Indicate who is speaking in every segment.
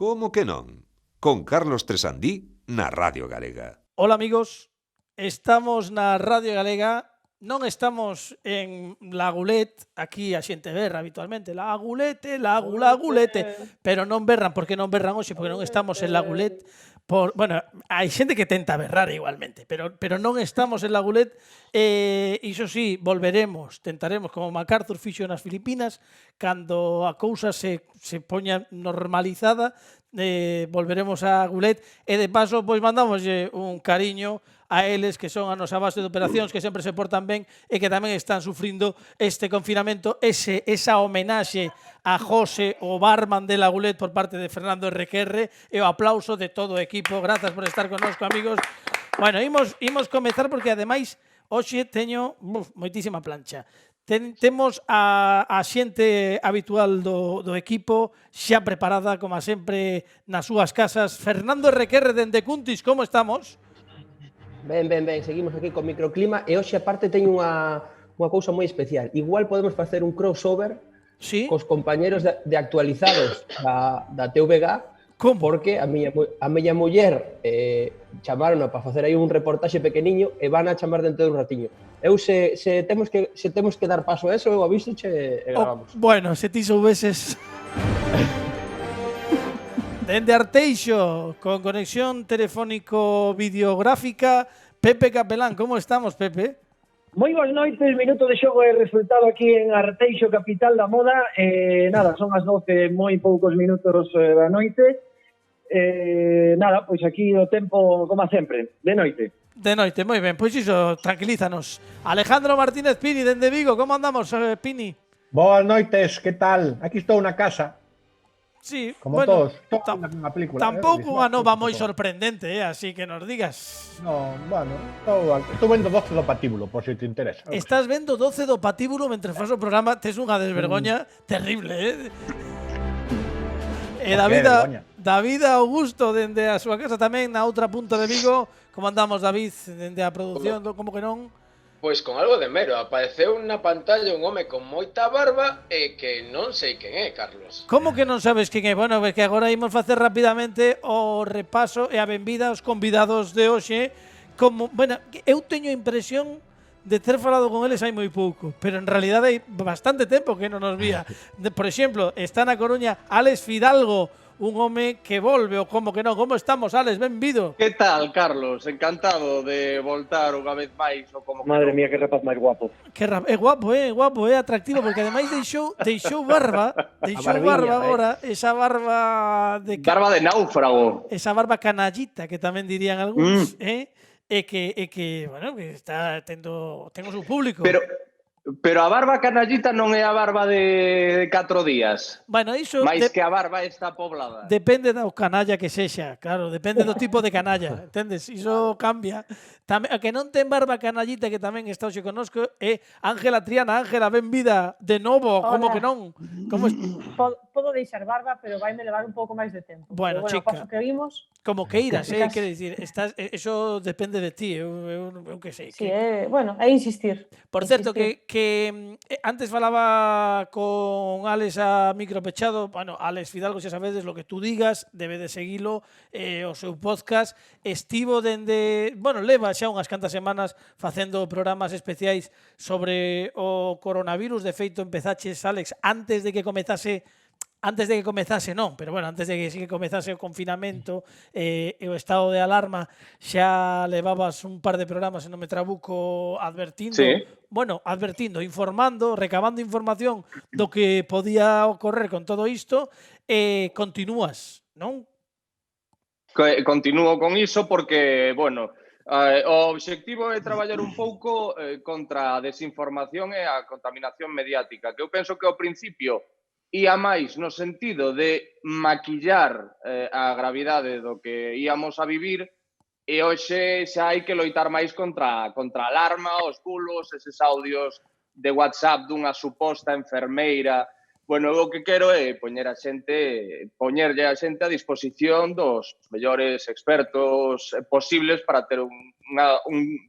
Speaker 1: Como que non? Con Carlos Tresandí na Radio Galega.
Speaker 2: Hola amigos, estamos na Radio Galega, non estamos en La Gulet, aquí a xente berra habitualmente, La Gulete, La Gulete, pero non berran, porque non berran hoxe, porque non estamos en La Gulet, bueno, hai xente que tenta berrar igualmente, pero non estamos en La Gulet, iso sí, volveremos, tentaremos, como MacArthur fixo nas Filipinas, cando a cousa se poña normalizada, volveremos a Gulet e de paso pois mandamoslle un cariño a eles que son a nosa base de operacións, que sempre se portan ben e que tamén están sufrindo este confinamento, esa homenaxe a José, o barman de La Gulet por parte de Fernando Requerre e o aplauso de todo o equipo. Grazas por estar connosco, amigos. Bueno, imos comezar porque ademais hoxe teño moitísima plancha. Temos a xente habitual do equipo xa preparada, como sempre, nas súas casas. Fernando Requerre dende Cuntis, como estamos?
Speaker 3: Ben, seguimos aquí con microclima e hoxe aparte teño unha cousa moi especial. Igual podemos facer un crossover cos compañeros de actualizados da TVG. Como? Porque a miña muller chamárono para facer aí un reportaxe pequeniño e van a chamar dentro dun ratiño. Eu se temos que dar paso a eso, eu avísoche e gravamos.
Speaker 2: Bueno, se ti soubeses. Dende Arteixo, con conexión telefónico-videográfica, Pepe Capelán. Como estamos, Pepe?
Speaker 4: Moi boas noites, minuto de xogo e resultado aquí en Arteixo, capital da moda. Nada, son as 12, moi poucos minutos da noite. Nada, pois aquí o tempo, como sempre, de noite.
Speaker 2: De noite, moi ben, pois iso, tranquilízanos. Alejandro Martínez Pini, dende Vigo, como andamos, Pini?
Speaker 5: Boas noites, que tal? Aquí estou na casa.
Speaker 2: Sí,
Speaker 5: como
Speaker 2: bueno,
Speaker 5: todos na película.
Speaker 2: Tampouco unha nova moi sorprendente, así que nos digas.
Speaker 5: No, bueno, estou vendo 12 do patíbulo, por se te interesa.
Speaker 2: Estás vendo 12 do patíbulo mentre faz o programa, tes unha desvergoña terrible, E David Augusto, dende a súa casa tamén, na outra punta de Vigo. Como andamos, David, dende a produción, como que non?
Speaker 6: Pois con algo de mero, apareceu na pantalla un home con moita barba e que non sei quen é, Carlos.
Speaker 2: Como que non sabes quen é? Bueno, que agora imos facer rapidamente o repaso e a benvida aos convidados de hoxe. Bueno, eu teño a impresión de ter falado con eles hai moi pouco, pero en realidad hai bastante tempo que non nos vía. Por exemplo, está na Coruña Alex Fidalgo, un home que volve, ou como que non. Como estamos, Alex? Benvido.
Speaker 7: Que tal, Carlos? Encantado de voltar unha vez máis.
Speaker 4: Madre mía, que rapaz máis guapo.
Speaker 2: É guapo, é atractivo, porque ademais deixou barba, agora, esa barba de...
Speaker 7: Barba de náufrago.
Speaker 2: Esa barba canallita, que tamén dirían algúns, E que, bueno, que está tendo o seu público.
Speaker 7: Pero a barba canallita non é a barba de 4 días.
Speaker 2: Bueno, iso...
Speaker 7: Mais que a barba está poblada.
Speaker 2: Depende do canalla que sexa, claro, depende do tipo de canalla, entendes? Iso cambia. A que non ten barba canallita, que tamén está hoxe connosco, é Ángela Triana. Ángela, benvida de novo, como que non?
Speaker 8: Podo deixar barba, pero vaime levar un pouco máis de tempo.
Speaker 2: Bueno, chica.
Speaker 8: Paso que vimos...
Speaker 2: Como que iras, quero dicir, eso depende de ti, eu que sei.
Speaker 8: Sí, bueno, é insistir.
Speaker 2: Por certo, que antes falaba con Alex a micro pechado, bueno, Alex Fidalgo, xa sabedes, lo que tú digas, debe de seguilo, o seu podcast, estivo dende, bueno, leva xa unhas cantas semanas facendo programas especiais sobre o coronavirus. De feito, empezaches, Alex, antes de que comezase non, pero bueno, antes de que comezase o confinamento e o estado de alarma, xa levabas un par de programas, se non me trabuco, advertindo, informando, recabando información do que podía ocorrer con todo isto, e continúas, non?
Speaker 7: Continúo con iso porque, bueno, o obxectivo é traballar un pouco contra a desinformación e a contaminación mediática, que eu penso que ao principio ia máis no sentido de maquillar a gravidade do que íamos a vivir, e hoxe xa hai que loitar máis contra a alarma, os bulos, eses audios de WhatsApp dunha suposta enfermeira. Bueno, o que quero é poñerlle a xente a disposición dos mellores expertos posibles para ter un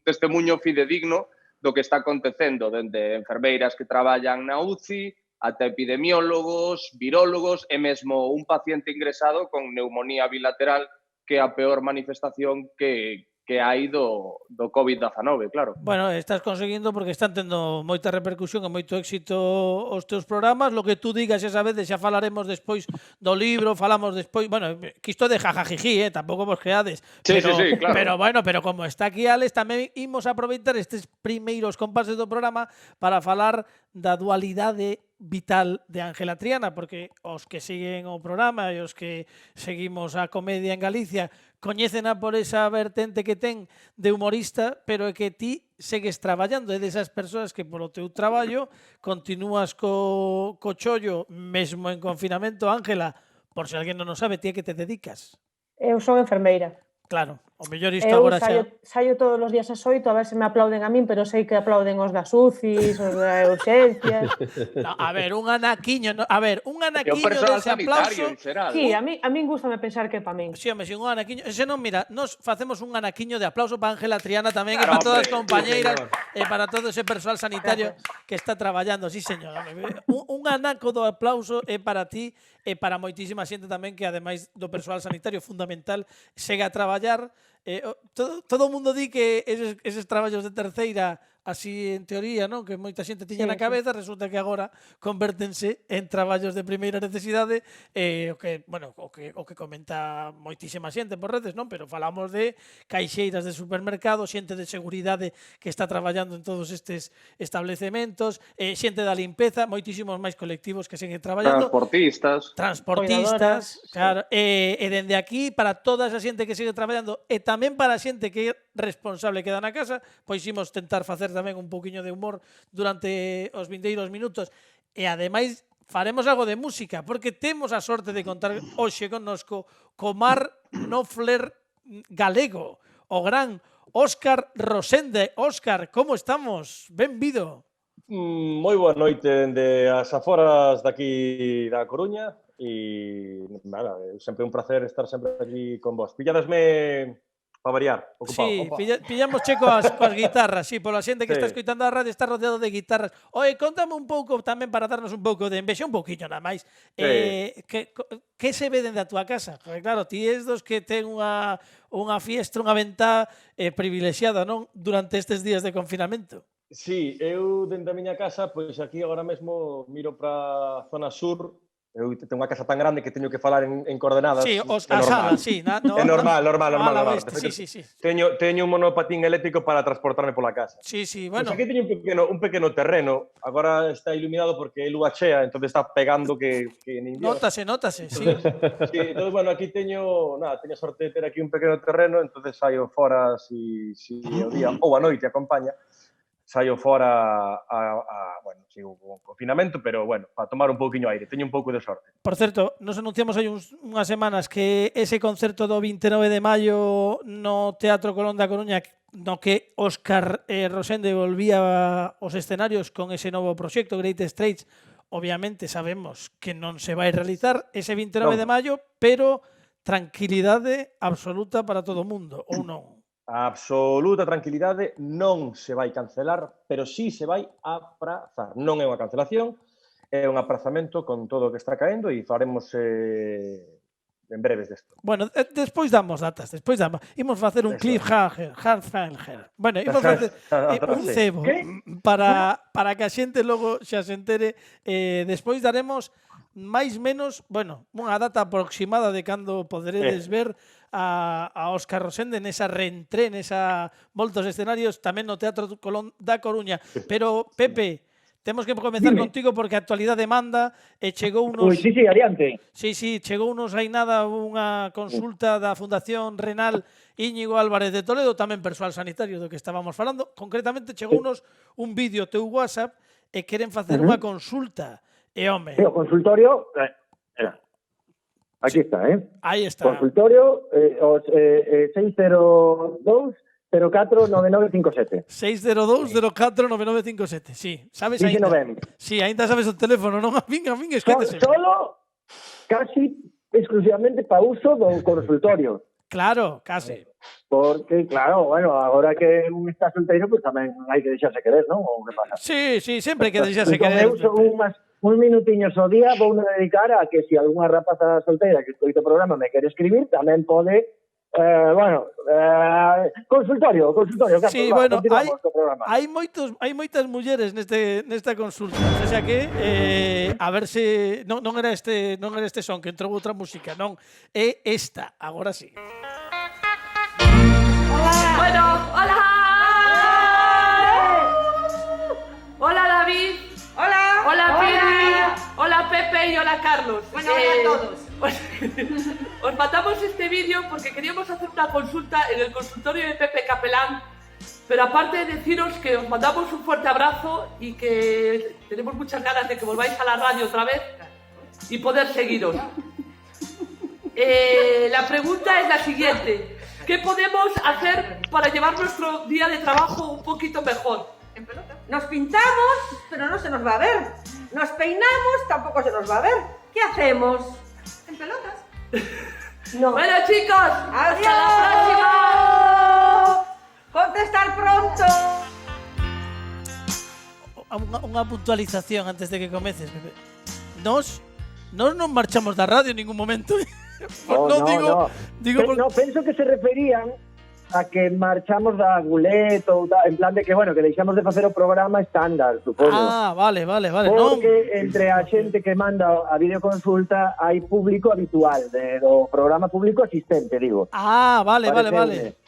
Speaker 7: testemunho fidedigno do que está acontecendo, dende enfermeiras que traballan na UCI, ata epidemiólogos, virólogos e mesmo un paciente ingresado con neumonía bilateral, que é a peor manifestación que hai do COVID-19, claro.
Speaker 2: Bueno, estás conseguindo porque están tendo moita repercusión e moito éxito os teus programas. Lo que tú digas esa vez, xa falaremos despois do libro, falamos despois, bueno, que isto de jajajiji, tampouco vos creades.
Speaker 7: Sí, claro.
Speaker 2: Pero bueno, pero como está aquí Alex, tamén imos aproveitar estes primeiros compases do programa para falar da dualidade vital de Ángela Triana, porque os que siguen o programa e os que seguimos a comedia en Galicia coñécena por esa vertente que ten de humorista, pero é que ti segues traballando, é desas persoas que polo teu traballo continúas co chollo mesmo en confinamento. Ángela, por se alguén non o sabe, ti a que te dedicas?
Speaker 8: Eu son enfermeira.
Speaker 2: Claro, o mellor isto agora xa...
Speaker 8: Saio todos os días ás 8 a ver se me aplauden a min, pero sei que aplauden os das UCIs, os da urgencias.
Speaker 2: No, a ver, un anaquiño dese aplauso...
Speaker 8: Sí, a min gustame pensar que é para min.
Speaker 2: Sí, home, si un anaquiño... Se non, mira, nos facemos un anaquiño de aplauso para Ángela Triana tamén, claro, e para todas as compañeiras e para todo ese persoal sanitario que está traballando. Sí, señor. Un anaco do aplauso é para ti e para moitísima xente tamén que, ademais do persoal sanitario fundamental, segue a traballar. Todo o mundo di que eses traballos de terceira, así en teoría, non, que moita xente tiña na cabeza, resulta que agora convértense en traballos de primeira necesidade, o que comenta moitísima xente por redes, non, pero falamos de caixeiras de supermercado, xente de seguridade que está traballando en todos estes establecementos, xente da limpeza, moitísimos máis colectivos que seguen traballando, transportistas, claro, e dende aquí para toda esa xente que segue traballando e tamén para a xente que é responsable que queda na casa, pois imos tentar facer tamén un pouquiño de humor durante os vindeiros minutos e ademais faremos algo de música porque temos a sorte de contar hoxe connosco co Mar Knopfler galego, o gran Óscar Rosende. Óscar, como estamos? Benvido.
Speaker 9: Moi boa noite dende as aforas daqui da Coruña e nada, sempre un placer estar sempre aquí con vos. Pilladesme para variar, ocupado.
Speaker 2: Sí, pillamos che coas guitarras, sí, pola xente que está escoitando a radio está rodeado de guitarras. Oye, contame un pouco tamén para darnos un pouco de envexa, un pouquiño nada máis. Que se ve dende a túa casa? Porque claro, ti és dos que ten unha fiestra, unha ventá privilexiada, non? Durante estes días de confinamento.
Speaker 9: Sí, eu dende a miña casa, pois aquí agora mesmo miro para a zona sur. Eu tengo unha casa tan grande que teño que falar en coordenadas.
Speaker 2: Sí, a sala, sí.
Speaker 9: É normal.
Speaker 2: Sí.
Speaker 9: Teño un monopatín eléctrico para transportarme pola casa.
Speaker 2: Sí, bueno.
Speaker 9: Pues aquí teño un pequeno terreno. Agora está iluminado porque é lúa chea, entón está pegando que nin Dios.
Speaker 2: Notase, sí.
Speaker 9: Sí, entón, bueno, aquí teño sorte de ter aquí un pequeno terreno, entón saio fora si o día ou a noite acompaña. Saio fora sigo con confinamento, pero bueno, para tomar un pouquiño aire, teño un pouco de sorte.
Speaker 2: Por certo, nos anunciamos hai unhas semanas que ese concerto do 29 de maio no Teatro Colón da Coruña, no que Óscar Rosende volvía aos escenarios con ese novo proxecto, Great Straits, obviamente sabemos que non se vai realizar ese 29 de maio, pero tranquilidade absoluta para todo o mundo, ou non?
Speaker 9: A absoluta tranquilidade, non se vai cancelar, pero sí se vai aprazar. Non é unha cancelación, é un aprazamento con todo o que está caendo e faremos en breves desto.
Speaker 2: Bueno, despois damos datas, imos facer un cliffhanger. Bueno, imos facer un cebo para que a xente logo xa se entere. Despois daremos máis menos, bueno, unha data aproximada de cando poderedes ver a Óscar Rosende nesa reentré, nesa volta aos escenarios, tamén no Teatro Colón da Coruña. Pero, Pepe, temos que comezar contigo porque a actualidade manda e chegou unos...
Speaker 4: Sí, adiante.
Speaker 2: Sí, chegou unos hai nada unha consulta da Fundación Renal Íñigo Álvarez de Toledo, tamén persoal sanitario do que estábamos falando. Concretamente, chegou unos un vídeo teu WhatsApp e queren facer unha consulta. E, home...
Speaker 4: O consultorio... Aquí está,
Speaker 2: Aí está.
Speaker 4: Consultorio 602-04-9957.
Speaker 2: 602-04-9957, sí. Sabes ainda? Sí, ainda sabes o teléfono, non? A min esquétese.
Speaker 4: Solo, casi exclusivamente para uso do consultorio.
Speaker 2: Claro, case.
Speaker 4: Porque, claro, bueno, agora que un está solteiro, pues tamén hai que deixarse querer, non? Ou que pasa?
Speaker 2: Sí, sempre hai que deixarse querer.
Speaker 4: Eu son uns minutiños ao día vou dedicar a que se algunha rapaza solteira que escoita o programa me quere escribir, tamén pode consultorio.
Speaker 2: Sí, bueno, hai moitas mulleres nesta consulta, o sea que a ver se non era este son que entrou outra música, non, é esta, agora sí.
Speaker 10: Bueno, hola. Hola David. Hola Pili. Hola Pepe y hola Carlos.
Speaker 11: Bueno, hola a todos.
Speaker 10: Os mandamos este vídeo porque queríamos hacer una consulta en el consultorio de Pepe Capelán, pero aparte de deciros que os mandamos un fuerte abrazo y que tenemos muchas ganas de que volváis a la radio otra vez y poder seguiros. La pregunta es la siguiente: ¿qué podemos hacer para llevar nuestro día de trabajo un poquito mejor?
Speaker 11: En pelota. Nos pintamos, pero no se nos va a ver. Nos peinamos, tampoco se nos va a ver. ¿Qué hacemos? En pelotas.
Speaker 10: No. Bueno, chicos, hasta la próxima.
Speaker 11: Contestar pronto.
Speaker 2: Unha puntualización antes de que comeces, Pepe. Nos non marchamos da radio en ningún momento.
Speaker 4: No, penso que se referían a que marchamos da Gulet ou en plan de que, bueno, que deixamos de facer o programa estándar, supoño.
Speaker 2: Vale.
Speaker 4: Porque entre a xente que manda a videoconsulta hai público habitual, do programa público asistente, digo.
Speaker 2: Vale.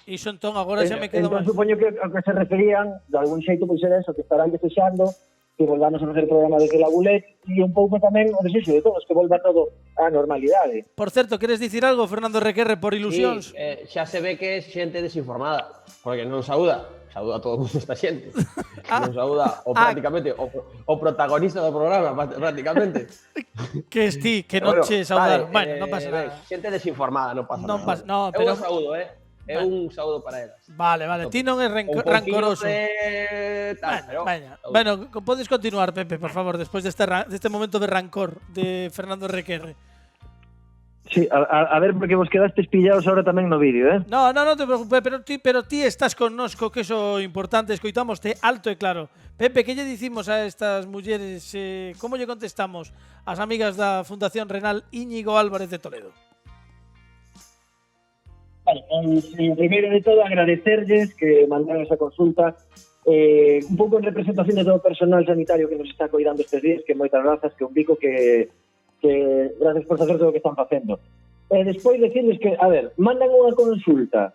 Speaker 2: Iso entón agora xa me quedo
Speaker 4: mal. Entón supoño que a que se referían, de algún xeito, pois era eso, que estarán desexando que volvamos a facer o programa desde la Gulet e un pouco tamén o desexo de todos, que volva todo á normalidade.
Speaker 2: Por certo, queres dicir algo, Fernando Requerre, por ilusións?
Speaker 3: Sí, xa se ve que é xente desinformada, porque non saúda a todo mundo esta xente. Non saúda prácticamente o protagonista do programa, prácticamente.
Speaker 2: Que es ti, que non che saudaron. Bueno, non pasa nada.
Speaker 3: Xente desinformada, non pasa nada.
Speaker 2: Eu
Speaker 3: saúdo, É un saúdo para elas.
Speaker 2: Vale, ti non é rancoroso. Bueno, podes continuar, Pepe, por favor, despois deste momento de rancor de Fernando Requerre.
Speaker 4: Sí, a ver, porque vos quedastes pillados ahora tamén no vídeo,
Speaker 2: No te preocupes, pero ti estás connosco, que iso é importante, escoitámoste alto e claro. Pepe, que lle dicimos a estas mulleres, como lle contestamos as amigas da Fundación Renal Íñigo Álvarez de Toledo?
Speaker 4: Vale, primeiro de todo agradecerles que mandaron esa consulta un pouco en representación de todo o personal sanitario que nos está coidando estes días, que moitas grazas, que un bico que gracias por facer todo o que están facendo. Despois decirles que, a ver, mandan unha consulta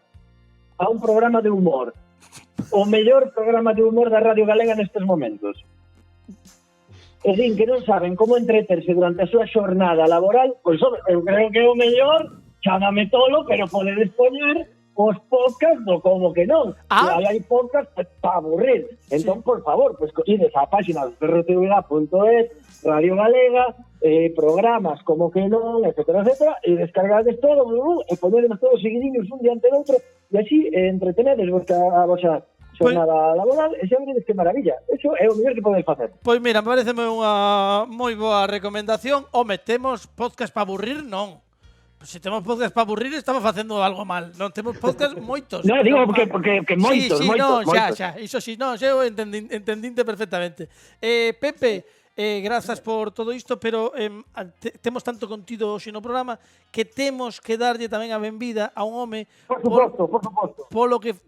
Speaker 4: a un programa de humor, o mellor programa de humor da Radio Galega nestes momentos. É dicir, que non saben como entreterse durante a súa xornada laboral, pois eu creo que é o mellor. Chámame tolo, pero podedes poñer os podcast do como que non. E hai podcast para aburrir. Entón, por favor, pues ides á página de rtva.es, Radio Galega, programas como que non, etcétera, e descargades todo, e ponedes todos seguidinhos un diante do outro, e así entretenedes a vosa xornada laboral, e xa veredes que maravilla. Eso é o mellor que podedes facer.
Speaker 2: Pois mira, me parece unha moi boa recomendación. Temos podcast para aburrir, non. Se temos podcast para aburrir, estamos facendo algo mal. Non temos podcast moitos.
Speaker 4: Non, digo que moitos, moitos.
Speaker 2: Xa, iso sí, eu entendinte perfectamente. Pepe, grazas por todo isto, pero temos tanto contido hoxe no programa que temos que darlle tamén a benvida a un home
Speaker 4: por suposto.
Speaker 2: Polo que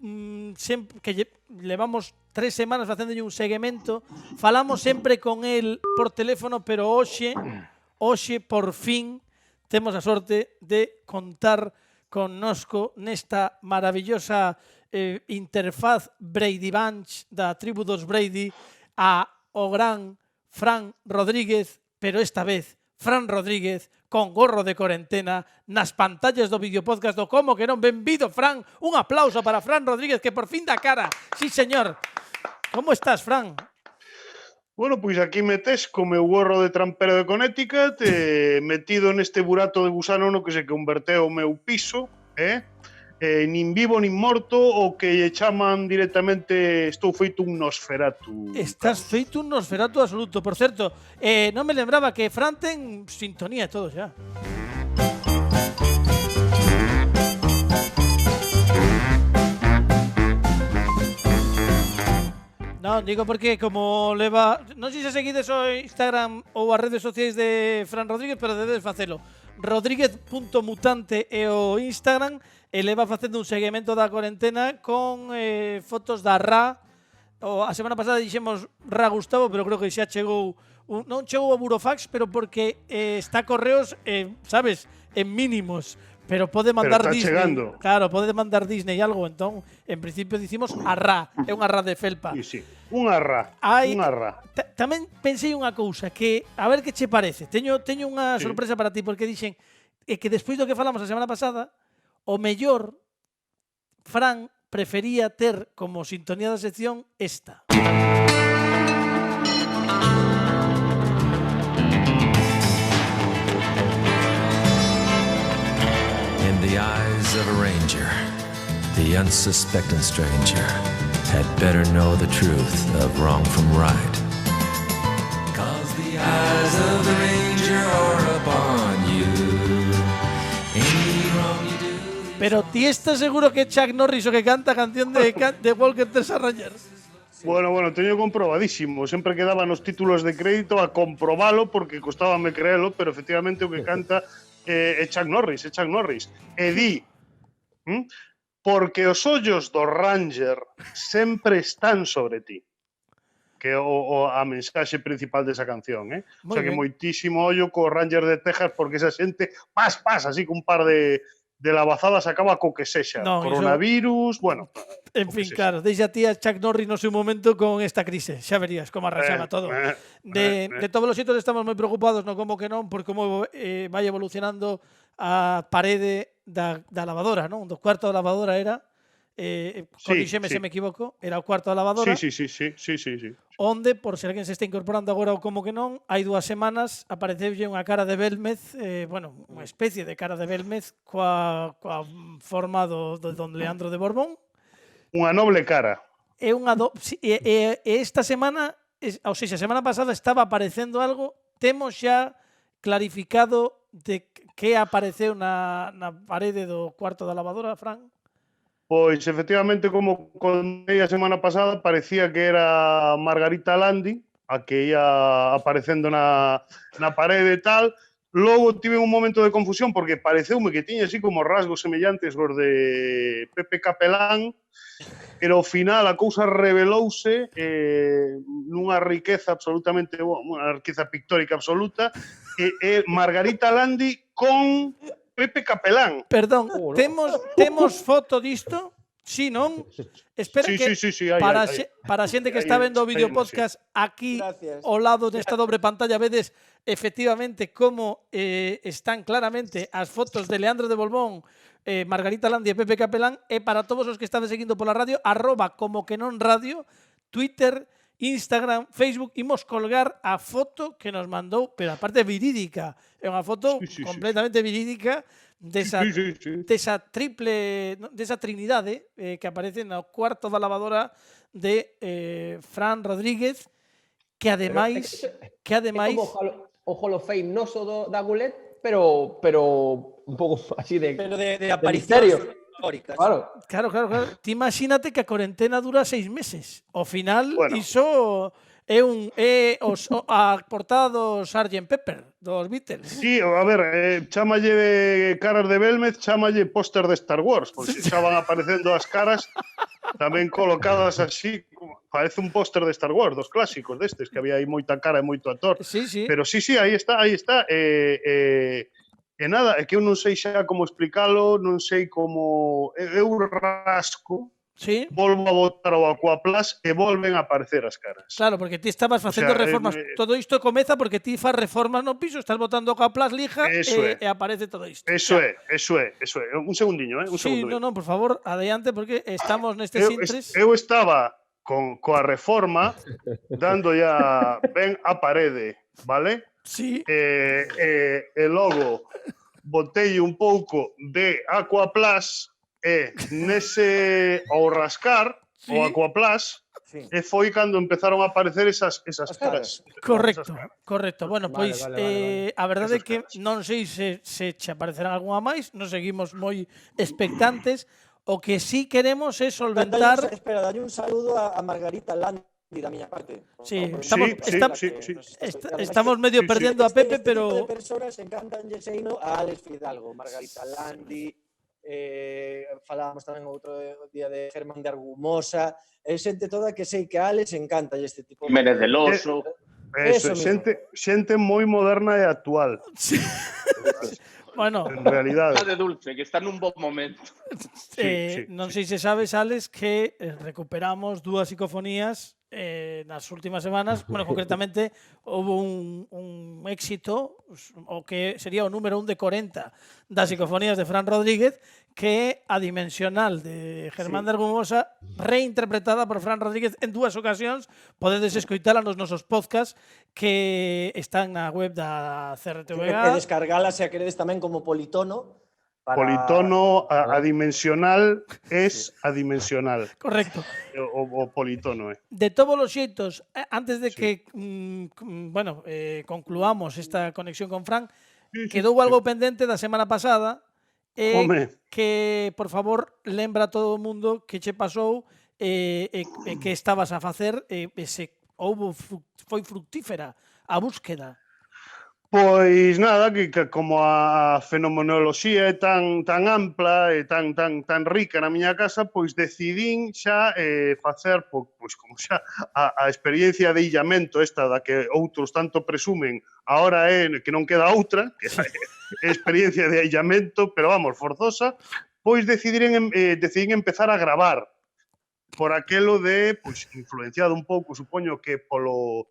Speaker 2: levamos 3 semanas facéndolle un seguimento. Falamos sempre con el por teléfono, pero hoxe por fin temos a sorte de contar connosco nesta maravillosa interfaz Brady Bunch da tribu dos Brady o gran Fran Rodríguez, pero esta vez Fran Rodríguez con gorro de corentena nas pantallas do videopodcast do Como que non. Benvido, Fran. Un aplauso para Fran Rodríguez, que por fin dá cara. Sí, señor. Como estás, Fran?
Speaker 12: Bueno, pois aquí metes co meu gorro de trampero de Connecticut, metido neste burato de gusano no que se converteu o meu piso, nin vivo nin morto, o que lle chaman directamente estou feito un Nosferatu.
Speaker 2: Estás feito un Nosferatu absoluto. Por certo, non me lembraba que Fran ten sintonía e todo xa. Non, digo porque como leva... Non sei se seguides o Instagram ou as redes sociais de Fran Rodríguez, pero debedes facelo. Rodríguez.mutante é o Instagram e leva facendo un seguimento da cuarentena con fotos da Ra. A semana pasada dixemos Ra Gustavo, pero creo que xa chegou... Non chegou a Burofax, pero porque está correos, sabes, en mínimos. Pero pode mandar
Speaker 12: pero
Speaker 2: Disney.
Speaker 12: Chegando.
Speaker 2: Claro, pode mandar Disney algo, entón, en principio dicimos a Ra, é unha Ra de felpa.
Speaker 12: Sí. Unha Ra.
Speaker 2: Tamén pensei unha cousa que a ver que che parece. Teño unha sorpresa para ti porque dixen que despois do que falamos a semana pasada, o mellor Fran prefería ter como sintonía da sección esta.
Speaker 13: The eyes of a ranger, the unsuspecting stranger, had better know the truth of wrong from right. 'Cause the eyes of the ranger are upon you. Any wrong you do.
Speaker 2: Pero ti estás seguro que Chuck Norris o que canta a canción de Walker Texas Rangers?
Speaker 12: Bueno, teño comprobadísimo. Sempre quedaba nos títulos de crédito a comprobalo porque costábame creelo, pero efectivamente o que canta é Chuck Norris. E di, porque os ollos do Ranger sempre están sobre ti. Que é a mensaxe principal desa canción, O sea que moitísimo ollo co Ranger de Texas porque esa xente, así con un par de lavazadas acaba co que sexa. Coronavirus, bueno...
Speaker 2: En fin, claro, deixa a ti a Chuck Norris no seu momento con esta crise. Xa verías como arrasaba todo. De todos os xeitos estamos moi preocupados, no como que non, por como vai evolucionando a parede da lavadora, non? Do cuarto da lavadora era, corríxeme se me equivoco, era o cuarto da lavadora.
Speaker 12: Sí.
Speaker 2: Onde, por se alguén se está incorporando agora ou como que non, hai 2 semanas apareceulle unha cara de Belmez, unha especie de cara de Belmez coa forma do Don Leandro de Borbón.
Speaker 12: Unha noble cara.
Speaker 2: Esta semana, ou seja, a semana pasada estaba aparecendo algo, temos xa clarificado de que apareceu na parede do cuarto da lavadora, Fran?
Speaker 12: Pois, efectivamente, como contei a semana pasada, parecía que era Margarita Landi, a que ia aparecendo na parede e tal. Logo tive un momento de confusión porque pareceume que tiña así como rasgos semellantes aos de Pepe Capelán, pero ao final a cousa revelouse nunha riqueza absolutamente, unha riqueza pictórica absoluta, e Margarita Landi con Pepe Capelán.
Speaker 2: Perdón, temos foto disto? Sí, non? Espera que para a xente que está vendo o vídeo podcast aquí ao lado desta dobre pantalla vedes efectivamente como están claramente as fotos de Leandro de Borbón, Margarita Landi e Pepe Capelán, e para todos os que están seguindo pola radio, @comoquenonradio, Twitter, Instagram, Facebook, imos colgar a foto que nos mandou, pero aparte verídica, é unha foto completamente verídica desa trinidade que aparece no cuarto da lavadora de Fran Rodríguez, que ademais
Speaker 3: o Hall of Fame noso da Gulet, pero un pouco así de
Speaker 14: aparicións históricas.
Speaker 2: Claro. Ti imagínate que a cuarentena dura 6 meses. Ao final, iso é a portada do Sgt. Pepper, dos Beatles.
Speaker 12: Sí, a ver, chámalle caras de Belmez, chámalle póster de Star Wars, porque xa van aparecendo as caras tamén colocadas así, parece un póster de Star Wars, dos clásicos destes, que había aí moita cara e moito actor.
Speaker 2: Sí.
Speaker 12: Pero sí, aí está. E nada, é que eu non sei xa como explicalo, non sei como... Eu rasco, volvo a botar o Aquaplus e volven a aparecer as caras.
Speaker 2: Claro, porque ti estabas facendo reformas. Todo isto comeza porque ti fas reformas no piso, estás botando o Aquaplus lija e aparece todo isto.
Speaker 12: Eso é. Un segundiño,
Speaker 2: Sí, non, por favor, adiante, porque estamos nestes intres.
Speaker 12: Eu estaba coa reforma dando ya ben a parede, vale?
Speaker 2: Sí.
Speaker 12: E logo botei un pouco de Aquaplus e nese ao rascar o Aquaplus e foi cando empezaron a aparecer esas caras.
Speaker 2: Correcto. Bueno, pois a verdade é que non sei se che aparecerán algunha máis, nos seguimos moi expectantes. O que sí queremos é solventar...
Speaker 14: Espera, dalle un saludo a Margarita Landi, da miña parte.
Speaker 2: Sí,
Speaker 14: Estamos
Speaker 2: medio perdendo a Pepe, pero...
Speaker 14: Este tipo de persoas encantanlle seino a Alex Fidalgo, Margarita Landi, falábamos tamén outro día de Germán de Argumosa, xente toda que sei que a Alex encanta este tipo de...
Speaker 7: Jiménez del Oso.
Speaker 12: Eso, xente moi moderna e actual.
Speaker 2: Sí. Bueno,
Speaker 12: en realidade.
Speaker 7: Está de dulce, que está nun bo momento.
Speaker 2: Non sei se sabes, Alex, que recuperamos 2 psicofonías nas últimas semanas. Bueno, concretamente, houve un éxito, o que sería o número 1 de 40 das psicofonías de Fran Rodríguez, que é a Dimensional de Germán de Argumosa, reinterpretada por Fran Rodríguez en 2 ocasións. Podedes escoitala nos nosos podcasts que están na web da CRTVG.
Speaker 14: E descargala se a queredes tamén como politono.
Speaker 12: Politono, a dimensional es adimensional.
Speaker 2: Correcto.
Speaker 12: O politono,
Speaker 2: De todos os xeitos, antes de que concluamos esta conexión con Fran, quedou algo pendente da semana pasada, que, por favor, lembra a todo o mundo que che pasou que estabas a facer, se foi fructífera a búsqueda.
Speaker 12: Pois nada, que como a fenomenoloxía é tan ampla e tan rica na miña casa, pois decidín xa facer, pois como xa a experiencia de illamento esta da que outros tanto presumen, agora é que non queda outra, que é experiencia de illamento, pero vamos, forzosa, pois decidín empezar a gravar por aquelo de, pois influenciado un pouco, supoño que polo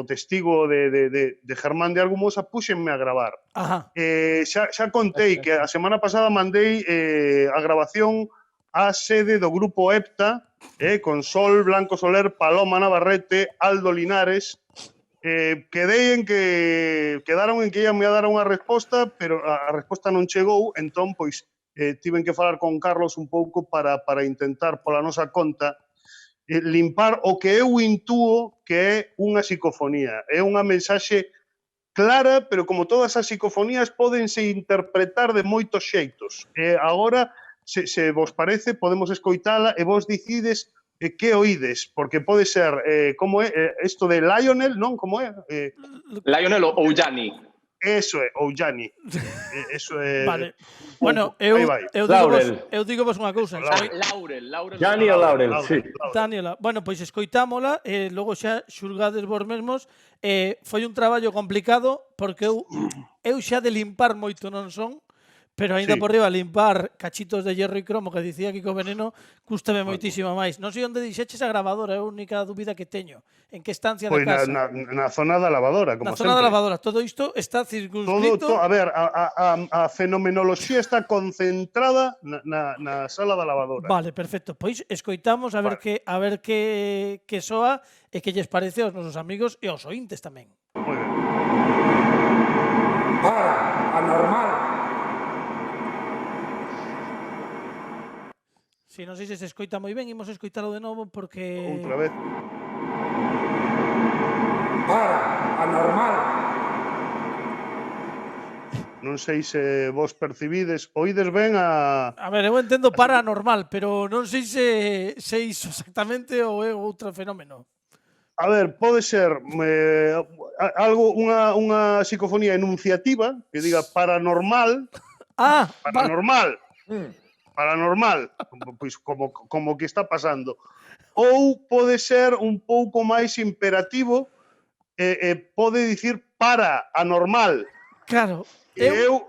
Speaker 12: testigo de Germán de Argumosa, púxenme a gravar. Xa contei que a semana pasada mandei a grabación á sede do grupo EPTA, con Sol Blanco Soler, Paloma Navarrete, Aldo Linares. Quedaron en que ia me dar unha resposta, pero a resposta non chegou, entón, pois, tiven que falar con Carlos un pouco para intentar, pola nosa conta, limpar o que eu intúo que é unha psicofonía. É unha mensaxe clara, pero como todas as psicofonías pódense interpretar de moitos xeitos. Agora, se vos parece, podemos escoitala e vos dicides que oídes, porque pode ser, como é, isto de Lionel, non? Como é?
Speaker 7: Lionel ou Gianni.
Speaker 12: Eso é, ou Gianni. Eso é...
Speaker 2: Vale. Bueno, eu digo vos unha cousa.
Speaker 7: Laurel.
Speaker 9: Gianni ou Laurel, sí.
Speaker 2: Daniela. Bueno, pois escoitámola, logo xa xulgades vos mesmos. Foi un traballo complicado, porque eu xa de limpar moito non son, pero aínda por riba limpar cachitos de hierro e cromo que dicía Kiko Veneno cústame moitísimo máis. Non sei onde dixeches a grabadora, é a única dúbida que teño. En que estancia da casa?
Speaker 12: Na zona da lavadora, como sempre.
Speaker 2: Na zona da lavadora. Todo isto está circunscrito...
Speaker 12: A ver, a fenomenoloxía está concentrada na sala da lavadora.
Speaker 2: Vale, perfecto. Pois escoitamos a ver que soa e que lles parece aos nosos amigos e aos ointes tamén.
Speaker 12: Moi ben.
Speaker 15: Para, anormal.
Speaker 2: Si, non sei se escoita moi ben, imos escoitalo de novo porque...
Speaker 12: Outra vez.
Speaker 15: Para, anormal.
Speaker 12: Non sei se vos percibides, oídes ben a...
Speaker 2: A ver, eu entendo paranormal, pero non sei se iso exactamente ou é outro fenómeno.
Speaker 12: A ver, pode ser algo, unha psicofonía enunciativa que diga paranormal. Paranormal. Paranormal, pois como que está pasando. Ou pode ser un pouco máis imperativo, pode dicir para, anormal.
Speaker 2: Claro, eu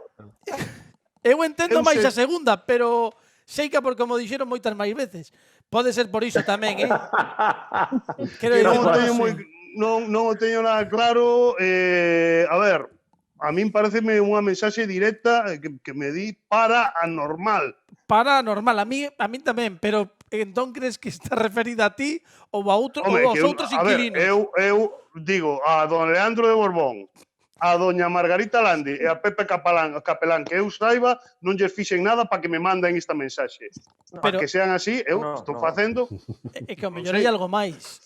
Speaker 2: entendo máis a segunda, pero sei que por como dixeron moitas máis veces. Pode ser por iso tamén,
Speaker 12: Non o teño nada claro. A ver, a min pareceme unha mensaxe directa que me di para anormal.
Speaker 2: Paranormal, a mí tamén, pero entón crees que está referida a ti ou a outro ou aos outros inquilinos?
Speaker 12: A ver, eu digo a don Leandro de Borbón, a doña Margarita Landi e a Pepe Capelán, que eu saiba, non lles fixen nada para que me manden esta mensaxe. Para que sean así, eu estou facendo...
Speaker 2: É que o mellor hai algo máis,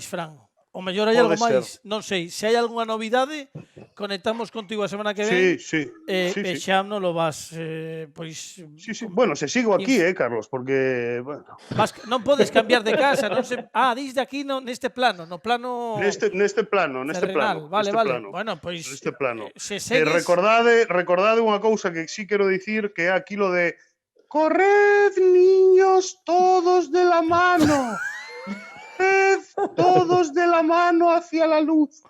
Speaker 2: Fran. O mellor hai algo
Speaker 12: Pode
Speaker 2: máis, non sei. Se hai algunha novidade, conectamos contigo a semana que ven.
Speaker 12: Sí.
Speaker 2: Xa non lo vas, pois...
Speaker 12: Sí. Bueno, se sigo aquí, Carlos, porque... Bueno.
Speaker 2: Non podes cambiar de casa, non se... dis de aquí neste plano, no plano...
Speaker 12: Neste plano.
Speaker 2: Vale. Bueno, pois...
Speaker 12: Neste plano.
Speaker 2: Se segues...
Speaker 12: Recordade unha cousa que sí quero dicir, que é aquilo de corred, niños, todos de la mano. Todos de la mano hacia la luz.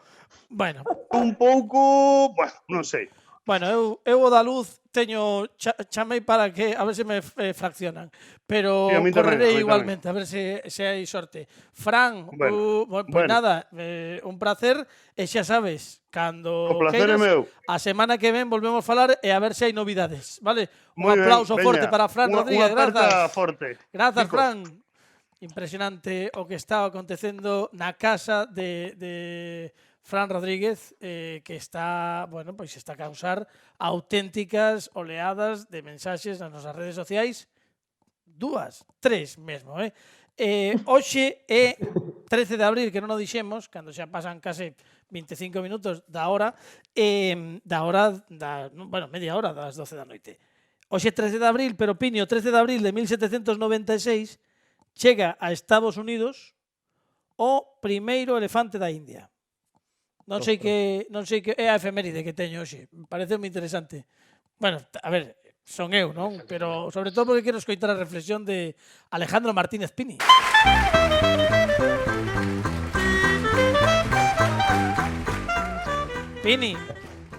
Speaker 2: Bueno.
Speaker 12: Un pouco... Bueno, non sei.
Speaker 2: Bueno, eu o da luz teño chamei para que a ver se me fraccionan, pero correrei igualmente, a ver se hai sorte. Fran, pues nada, un placer, e xa sabes, cando queiras, a semana que ven volvemos a falar e a ver se hai novidades, vale? Un aplauso forte para Fran Rodríguez, grazas. Grazas, Fran. Impresionante o que está acontecendo na casa de Fran Rodríguez, que está, bueno, pois está a causar auténticas oleadas de mensaxes nas nosas redes sociais. 2, 3 mesmo, Hoxe é 13 de abril, que non o dixemos, cando xa pasan case 25 minutos da hora, media hora das 12 da noite. Hoxe é 13 de abril, pero Piño, 13 de abril de 1796, chega a Estados Unidos o primeiro elefante da India. Non sei que é a efeméride que teño hoxe. Parece moi interesante. Bueno, a ver, son eu, non? Pero sobre todo porque quero escoitar a reflexión de Alejandro Martínez Pini. Pini.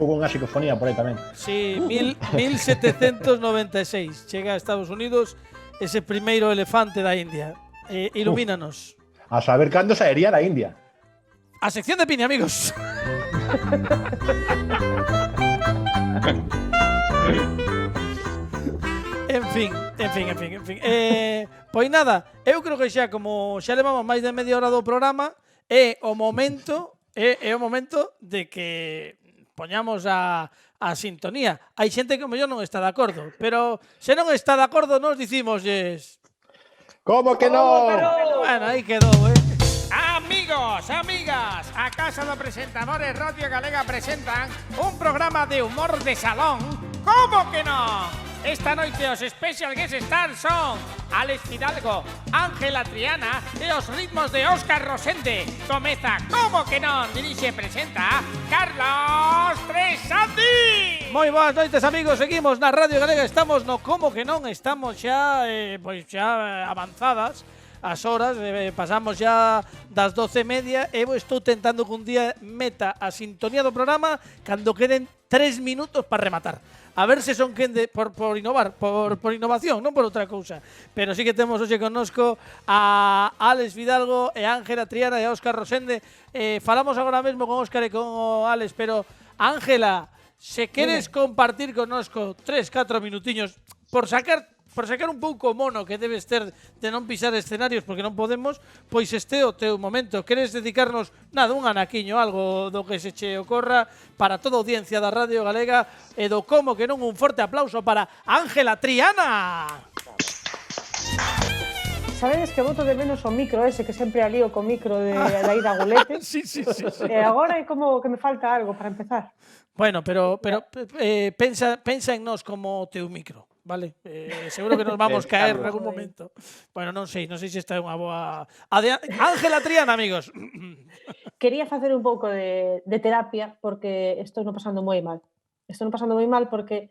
Speaker 5: Hubo unha psicofonía por aí tamén.
Speaker 2: Sí, 1796. Chega a Estados Unidos ese primeiro elefante da India. Ilumínanos.
Speaker 5: A saber cando saería da India.
Speaker 2: A sección de Pini, amigos. En fin. Pois nada, eu creo que xa como xa levamos máis de media hora do programa, é o momento de que poñamos a sintonía. Hai xente que mellor non está de acordo, pero se non está de acordo nos dicimosles...
Speaker 5: Como que non?
Speaker 2: Bueno, aí quedou,
Speaker 16: Amigos, amigas, a Casa dos Presentadores Radio Galega presentan un programa de humor de salón. Como que non? Esta noite os Special Guest Stars son Alex Fidalgo, Ángela Triana e os ritmos de Óscar Rosende. Comeza Como que non, dirixe e presenta Carlos Tresandi.
Speaker 2: Moi boas noites, amigos, seguimos na Radio Galega, estamos no Como que non, estamos xa avanzadas as horas, pasamos xa das 12:30 e eu estou tentando que un día meta a sintonía do programa cando queden 3 minutos para rematar. A ver se son quende por innovar, por innovación, non por outra cousa. Pero sí que temos hoxe connosco a Alex Fidalgo e Ángela Triana e a Óscar Rosende. Falamos agora mesmo con Óscar e con Alex, pero Ángela, se queres compartir connosco 3-4 minutiños por sacar un pouco o mono que debes ter de non pisar escenarios porque non podemos, pois este é o teu momento. Queres dedicarnos, nada, un anaquiño, algo do que se che ocorra para toda a audiencia da Radio Galega e do Como que non, un forte aplauso para Ángela Triana.
Speaker 8: Sabedes que boto de menos o micro ese que sempre alío co micro de aí da Gulete?
Speaker 2: Sí.
Speaker 8: E agora é como que me falta algo para empezar.
Speaker 2: Bueno, pero pensa en nós como o teu micro. Vale, seguro que nos vamos caer en algún momento. Bueno, non sei se esta é unha boa... Ángela Triana, amigos.
Speaker 8: Quería facer un pouco de terapia porque estou non pasando moi mal. Porque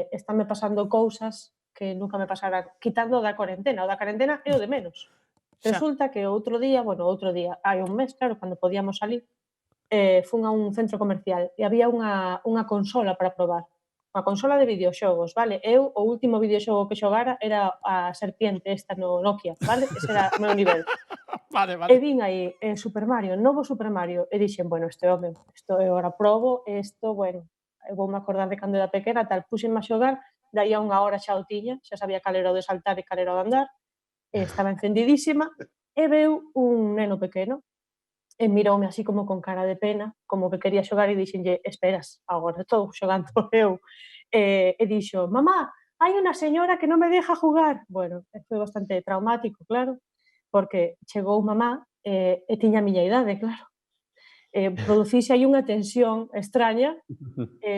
Speaker 8: estánme pasando cousas que nunca me pasaran, quitando da cuarentena. O da cuarentena é o de menos. Resulta que outro día, hai un mes, claro, cando podíamos salir, fun a un centro comercial e había unha consola para probar. Unha consola de videoxogos, vale? Eu, o último videoxogo que xogara era a serpiente esta no Nokia, vale? Ese era o meu nivel.
Speaker 2: Vale.
Speaker 8: E vin aí Super Mario, novo Super Mario, e dixen, bueno, isto é hora probo, bueno, eu voume acordar de cando era pequena, tal, puxenme a xogar, daí a unha hora xa o tiña, xa sabía cal era o de saltar e cal era o de andar, estaba encendidísima, e veu un neno pequeno, e miroume así como con cara de pena, como que quería xogar e dixenlle, esperas, agora estou xogando eu. E dixo, mamá, hai unha señora que non me deja jugar. Bueno, foi bastante traumático, claro, porque chegou mamá tiña a miña idade, claro. Producíse aí unha tensión extraña,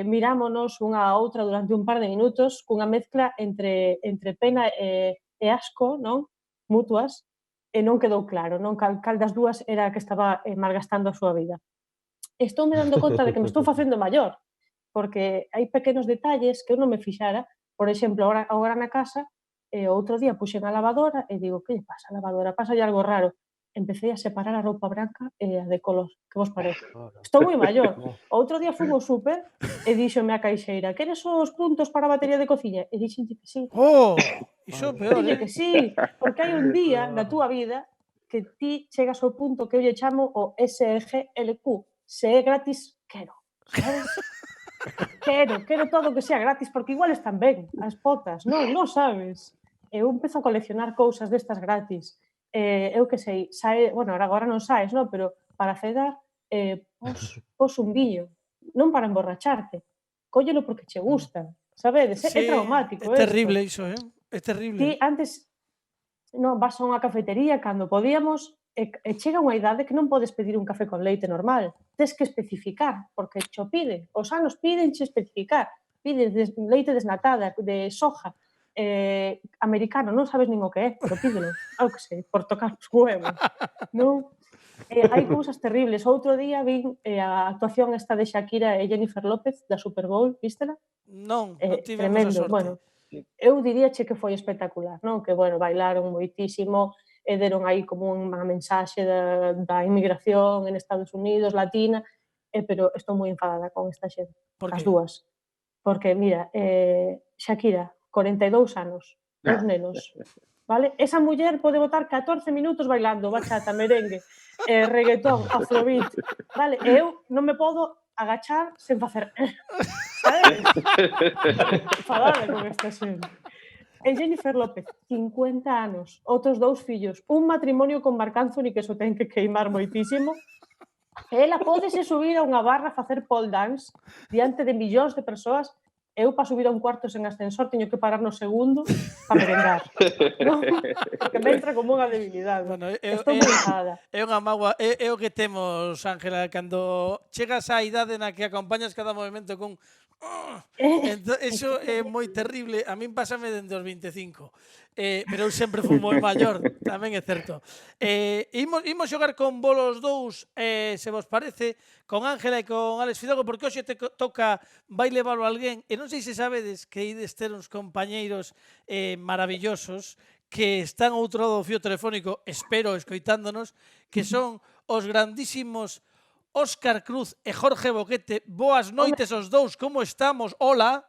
Speaker 8: mirámonos unha a outra durante un par de minutos cunha mezcla entre pena e asco, non? Mutuas, e non quedou claro, non? Cal das dúas era a que estaba malgastando a súa vida. Estou me dando conta de que me estou facendo maior, porque hai pequenos detalles que eu non me fixara. Por exemplo, agora na casa, outro día puxen a lavadora e digo, que lle pasa a lavadora? Pasa algo raro. Empecé a separar a roupa branca e a de color. Que vos parece? Estou moi maior. Outro día fui ao súper e díxome a caixeira, queres os puntos para a batería de cociña? E dixenlle que sí.
Speaker 2: Oh, iso é peor,
Speaker 8: Dixenlle que sí, porque hai un día na túa vida que ti chegas ao punto que eu lle chamo o SGLQ. Se é gratis, quero. Sabes? Quero todo que sea gratis, porque igual están ben, as potas, non sabes. Eu empezo a coleccionar cousas destas gratis. Eu que sei, bueno, agora non saes, non? Pero para cedar, pos un viño, non para emborracharte. Cóllelo porque che gusta, sabedes? É traumático.
Speaker 2: É terrible iso, é terrible.
Speaker 8: Ti antes, non, vas a unha cafetería cando podíamos, e chega unha idade que non podes pedir un café con leite normal. Tes que especificar, porque cho pide. Os anos pidenche especificar. Pides leite desnatada, de soja, americano, non sabes nin o que é, pero pídelo. Eu que sei, por tocar os huevos. Non? Hai cousas terribles. Outro día vin a actuación esta de Shakira e Jennifer López da Super Bowl, vístela?
Speaker 2: Non tivemos a sorte.
Speaker 8: Bueno, eu diríache que foi espectacular, non? Que, bueno, bailaron moitísimo, e deron aí como unha mensaxe da inmigración en Estados Unidos, latina, pero estou moi enfadada con esta xente, as dúas. Porque, mira, Shakira, 42 anos, os nenos, vale? Esa muller pode botar 14 minutos bailando bachata, merengue, reggaetón, afrobeat, vale? E eu non me podo agachar sen facer... Sabes? Enfadada con esta xente. E Jennifer López, 50 anos, outros 2 fillos, un matrimonio con Marc Anthony que eso ten que queimar moitísimo. Ela pódese subir a unha barra a facer pole dance diante de millóns de persoas. Eu, para subir a un cuarto sen ascensor, teño que parar no segundo para merendar. ¿No? Porque me entra como unha debilidade. Bueno, estou moi enfadada.
Speaker 2: É unha mágoa. É o que temos, Ángela, cando chegas á idade na que acompañas cada movimento con... Eso é moi terrible. A min pásame dende os 25. Pero eu sempre fui moi maior, tamén é certo. Imos xogar con bolos dous, se vos parece, con Ángela e con Álex Fidalgo, porque hoxe te toca vai leválo a alguén, e non sei se sabedes que ides ter uns compañeiros maravillosos que están ao outro lado do fío telefónico, espero, escoitándonos, que son os grandísimos Óscar Cruz e Jorge Boquete. Boas noites os dous, como estamos? Hola.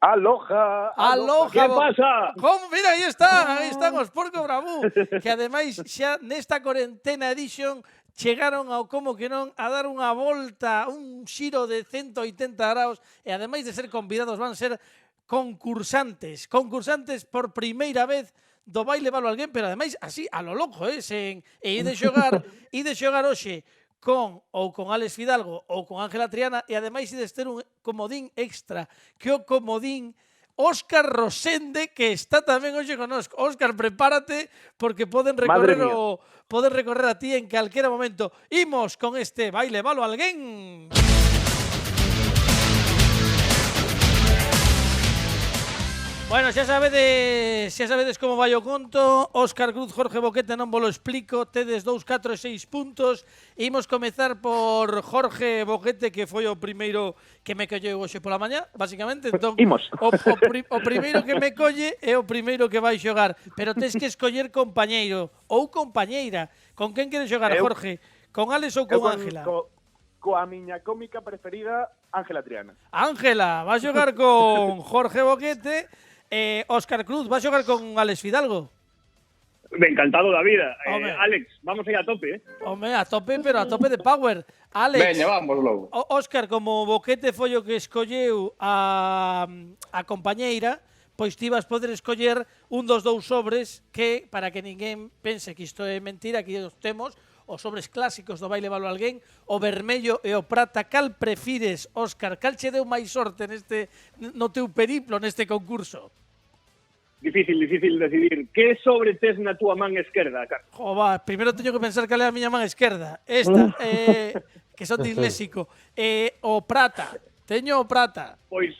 Speaker 17: Aloha.
Speaker 2: Que
Speaker 17: pasa?
Speaker 2: Como? Mira, aí están os Porco Bravú, que ademais xa nesta cuarentena edition chegaron ao como que non a dar unha volta, un xiro de 180 graus, e ademais de ser convidados van ser concursantes por primeira vez do Baile Valo Alguén, pero ademais así a lo loco, e ide xogar hoxe con Álex Fidalgo ou con Ángela Triana, e ademais ides ter un comodín extra, que o comodín Óscar Rosende, que está tamén hoxe connosco. Óscar, prepárate, porque poden recorrer a ti en calquera momento. Imos con este Baile Valo Alguén. Bueno, xa sabedes como vai o conto. Óscar Cruz, Jorge Boquete, non vos lo explico. Tedes 2, 4 e 6 puntos. Imos comezar por Jorge Boquete, que foi o primeiro que me colleu hoxe pola mañá, basicamente. Entón, o primeiro que me colle é o primeiro que vai xogar. Pero tes que escoller compañeiro ou compañeira. Con quen queres xogar, Jorge? Con Álex ou con Ángela?
Speaker 17: Coa miña cómica preferida, Ángela Triana.
Speaker 2: Ángela, va a xogar con Jorge Boquete. Óscar Cruz, va a xogar con Álex Fidalgo.
Speaker 17: Encantado da vida. Álex, vamos aí a tope,
Speaker 2: Home, a tope, pero a tope de power. Álex.
Speaker 6: Veña, vamos logo.
Speaker 2: Óscar, como Boquete foi o que escolleu a compañeira, pois ti vas poder escoller un dos 2 sobres que, para que ninguén pense que isto é mentira, aquí os temos, os sobres clásicos do Baile Valo Alguén, o vermello e o prata. Cal prefires, Óscar? Cal che deu máis sorte no teu periplo neste concurso?
Speaker 17: difícil decidir. Que sobre tes na túa man esquerda, Carlos?
Speaker 2: Jova, primeiro teño que pensar cal é a miña man esquerda. Esta, que son disléxico. O prata. Teño o prata.
Speaker 17: Pois,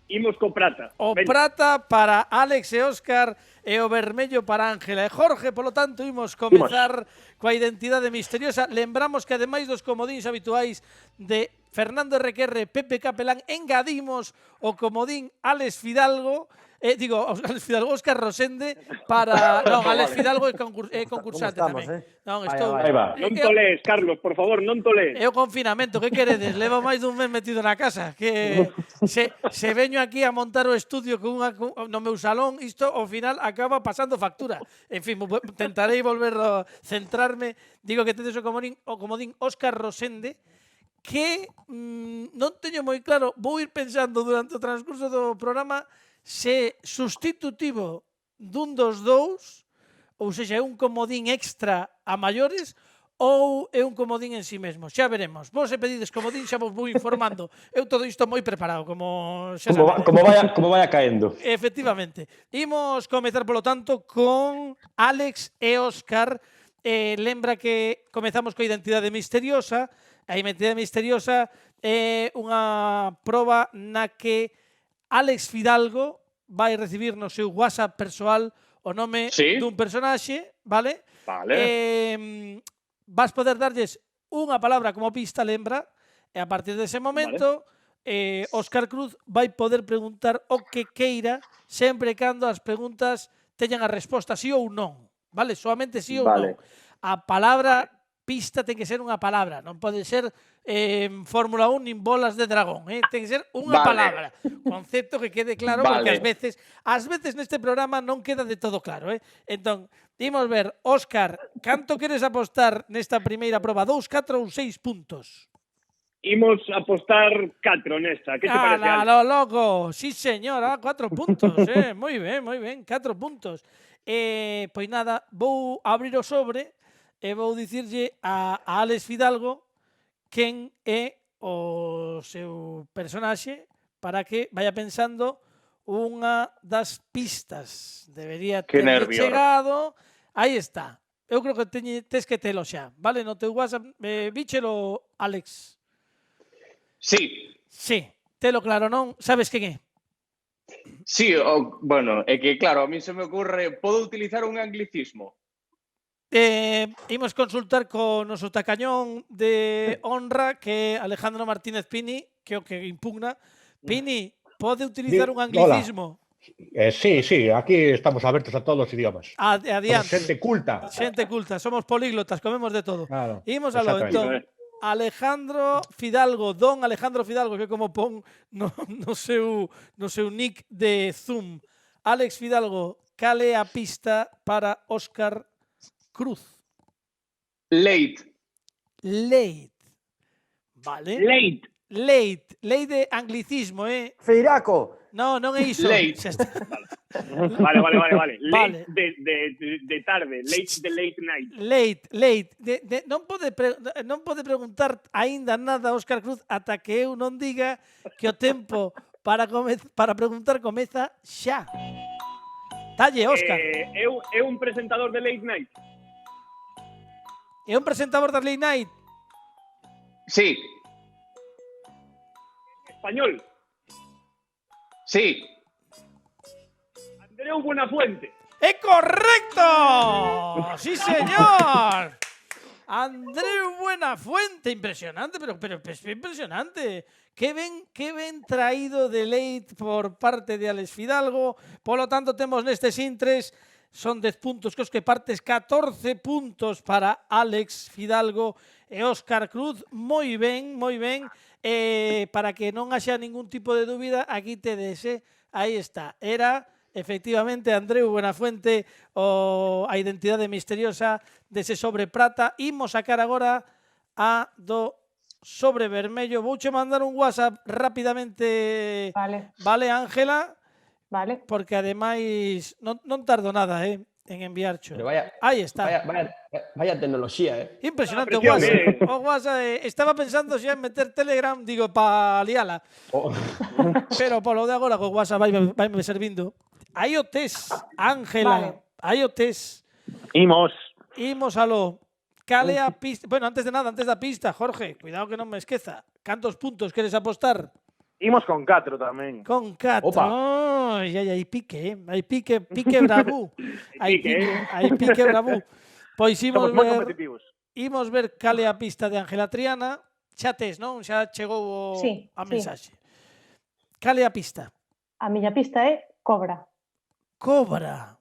Speaker 17: imos co prata.
Speaker 2: O prata para Alex e Óscar e o vermello para Ángela e Jorge, polo tanto, imos comezar coa identidade misteriosa. Lembramos que ademais dos comodíns habituais de Fernando RQR, Pepe Capelán, engadimos o comodín Alex Fidalgo, Alex Fidalgo, Óscar Rosende para... Non, Alex Fidalgo é concursante tamén. Non, estou...
Speaker 17: Aí va. Non tolees, Carlos, por favor, non tolees.
Speaker 2: É o confinamento, que queredes? Levo máis dun mes metido na casa. Que se veño aquí a montar o estudio no meu salón, isto ao final acaba pasando factura. En fin, tentarei volver a centrarme. Digo que tedes o comodín Óscar Rosende, que non teño moi claro, vou ir pensando durante o transcurso do programa se sustitutivo dun dos dous, ou seja, é un comodín extra a maiores ou é un comodín en sí mesmo. Xa veremos. Vos se pedides comodín, xa vos vou informando. Eu todo isto moi preparado, como xa sabedes.
Speaker 9: Como vaya caendo.
Speaker 2: Efectivamente. Imos comezar, polo tanto, con Alex e Óscar. Lembra que comezamos coa identidade misteriosa. A identidade misteriosa é unha proba na que Alex Fidalgo vai recibir no seu WhatsApp persoal o nome dun personaxe, vale?
Speaker 17: Vale.
Speaker 2: Vas poder darlles unha palabra como pista, lembra? E a partir dese momento, Óscar Cruz vai poder preguntar o que queira sempre e cando as preguntas teñan a resposta sí ou non, vale? Solamente sí ou non. A palabra pista ten que ser unha palabra, non pode ser Fórmula 1 nin bolas de dragón, ten que ser unha palabra. Concepto que quede claro, porque ás veces neste programa non queda de todo claro. Entón, imos ver, Óscar, canto queres apostar nesta primeira proba? 2, 4 ou 6 puntos?
Speaker 17: Imos apostar 4 nesta, que te parece?
Speaker 2: Lo loco, sí señora, 4 puntos, moi ben, 4 puntos. Pois nada, vou abrir o sobre e vou dicirlle a Alex Fidalgo quen é o seu personaxe para que vaya pensando unha das pistas. Debería ter chegado. Aí está. Eu creo que tes que telo xa. Vale, no teu WhatsApp. Víchelo, Alex.
Speaker 7: Sí.
Speaker 2: Sí, telo claro, non? Sabes quen é?
Speaker 7: Sí, bueno, é que claro, a mí se me ocurre, podo utilizar un anglicismo?
Speaker 2: Imos consultar co noso tacañón de honra, que é Alejandro Martínez Pini, que é o que impugna. Pini, pode utilizar un anglicismo?
Speaker 5: Sí, aquí estamos abertos a todos os idiomas.
Speaker 2: Adiante.
Speaker 5: Somos xente culta.
Speaker 2: Xente culta, somos políglotas, comemos de todo.
Speaker 5: Claro,
Speaker 2: imos aló, entón. Alejandro Fidalgo, don Alejandro Fidalgo, que como pon no seu nick de Zoom. Alex Fidalgo, cal é a pista para Óscar Cruz?
Speaker 7: Late.
Speaker 2: Vale.
Speaker 17: Late
Speaker 2: de anglicismo,
Speaker 14: Feiraco.
Speaker 2: Non é iso.
Speaker 7: Late.
Speaker 17: Vale. Late de tarde. Late de late night.
Speaker 2: Late. Non pode preguntar aínda nada a Óscar Cruz ata que eu non diga que o tempo para preguntar comeza xa. Talle, Óscar.
Speaker 17: É un presentador de late night.
Speaker 2: É un presentador da Late Night?
Speaker 7: Sí.
Speaker 17: Español.
Speaker 7: Sí.
Speaker 17: Andreu Buenafuente.
Speaker 2: ¡É correcto! ¡Sí, señor! Andreu Buenafuente, impresionante, pero impresionante. Que ben traído de late por parte de Alex Fidalgo. Polo tanto, temos nestes intres, son 10 puntos cos que partes, 14 puntos para Alex Fidalgo e Óscar Cruz. Moi ben. Para que non haxa ningún tipo de dúbida, aquí tedes, aí está. Era, efectivamente, Andreu Buenafuente, a identidade misteriosa dese sobre prata. Imos sacar agora a do sobre vermello. Vouche mandar un WhatsApp rapidamente. Vale, Ángela?
Speaker 8: Vale.
Speaker 2: Porque ademais non tardo nada, en enviarcho. Aí está.
Speaker 3: Vaya tecnoloxía,
Speaker 2: Impresionante o WhatsApp. O WhatsApp, estaba pensando xa en meter Telegram, digo, pa liala. Pero polo de agora co WhatsApp vai me servindo. Aí o tes, Ángela. Aí o tes. Imos aló. Cale a pista. Bueno, antes de nada, antes da pista, Jorge, cuidado que non me esqueza. Cantos puntos queres apostar?
Speaker 17: Imos con 4 tamén.
Speaker 2: Con 4. Hai pique, hai pique bravo. Hai pique bravo. Pois
Speaker 17: Somos moi competitivos.
Speaker 2: Imos ver cale a pista de Ángela Triana. Xa tes, non? Xa chegou a mensaxe. Cale a pista?
Speaker 8: A miña pista é Cobra.
Speaker 2: Cobra.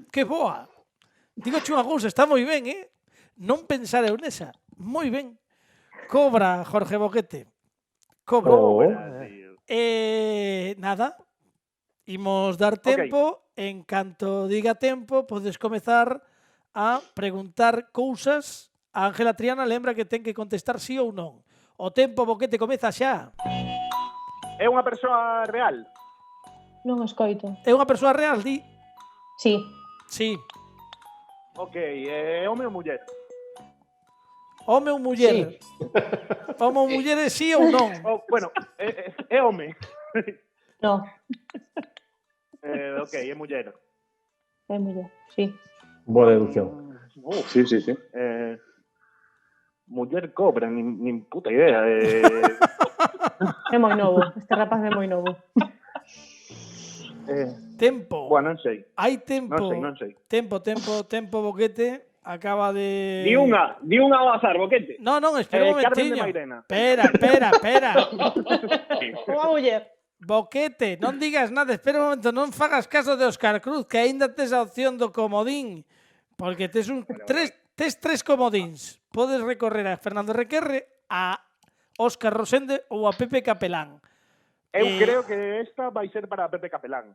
Speaker 2: Que boa. Digo unha cousa, está moi ben, Non pensar eu nesa. Moi ben. Cobra, Jorge Boquete. Cobra. Nada. Imos dar tempo. En canto diga tempo, podes comezar a preguntar cousas. A Ángela Triana lembra que ten que contestar sí ou non. O tempo, Boquete, comeza xa.
Speaker 17: É unha persoa real?
Speaker 8: Non escoito.
Speaker 2: É unha persoa real, di?
Speaker 8: Sí.
Speaker 2: Sí.
Speaker 17: Ok, é home ou muller?
Speaker 2: Home ou muller? Sí. Home ou muller é sí ou non?
Speaker 17: Bueno, é home.
Speaker 8: No.
Speaker 17: Ok, é muller.
Speaker 8: É muller, sí.
Speaker 5: Boa deducción.
Speaker 17: Sí. Muller cobra, nin puta idea.
Speaker 8: É moi novo, este rapaz é moi novo.
Speaker 2: Tempo.
Speaker 17: Bueno, non sei.
Speaker 2: Hai tempo.
Speaker 17: Non sei.
Speaker 2: Tempo, Boquete. Acaba de...
Speaker 17: Di unha ao azar, Boquete.
Speaker 2: Non, espera un momentiño. Espera.
Speaker 8: Unha muller.
Speaker 2: Boquete, non digas nada, espera un momento, non fagas caso de Óscar Cruz, que aínda tes a opción do comodín. Porque tes tres comodíns. Podes recorrer a Fernando Requerre, a Óscar Rosende ou a Pepe Capelán.
Speaker 17: Eu creo que esta vai ser para Pepe Capelán.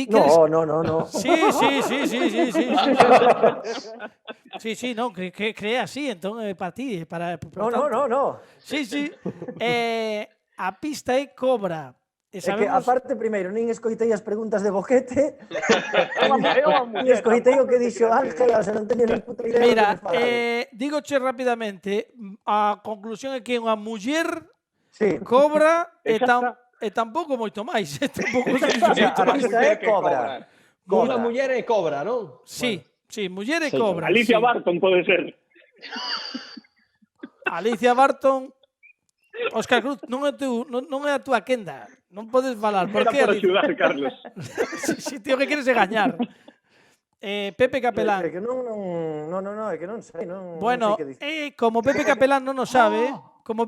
Speaker 14: No.
Speaker 2: Sí. Sí, no, cree así, entón para ti, para...
Speaker 14: No.
Speaker 2: Sí. A pista é Cobra.
Speaker 14: É que, aparte, primeiro, nin escoitei as preguntas de Boquete, nin escoitei o que dixo Ángela, non teño nin puta idea.
Speaker 2: Mira, dígoche rapidamente, a conclusión é que é unha muller, Cobra, e tampouco moito máis.
Speaker 14: A pista é Cobra.
Speaker 3: Unha muller é Cobra, non?
Speaker 2: Sí, muller e Cobra.
Speaker 17: Alicia Barton pode ser.
Speaker 2: Alicia Barton. Óscar Cruz, non é a túa quenda. Non podes falar. Por que?
Speaker 17: Era por axudar, Carlos.
Speaker 2: Si, tío, que queres é gañar. Pepe Capelán.
Speaker 14: É que non, é que non sei.
Speaker 2: Bueno, como Pepe Capelán non o sabe,
Speaker 14: É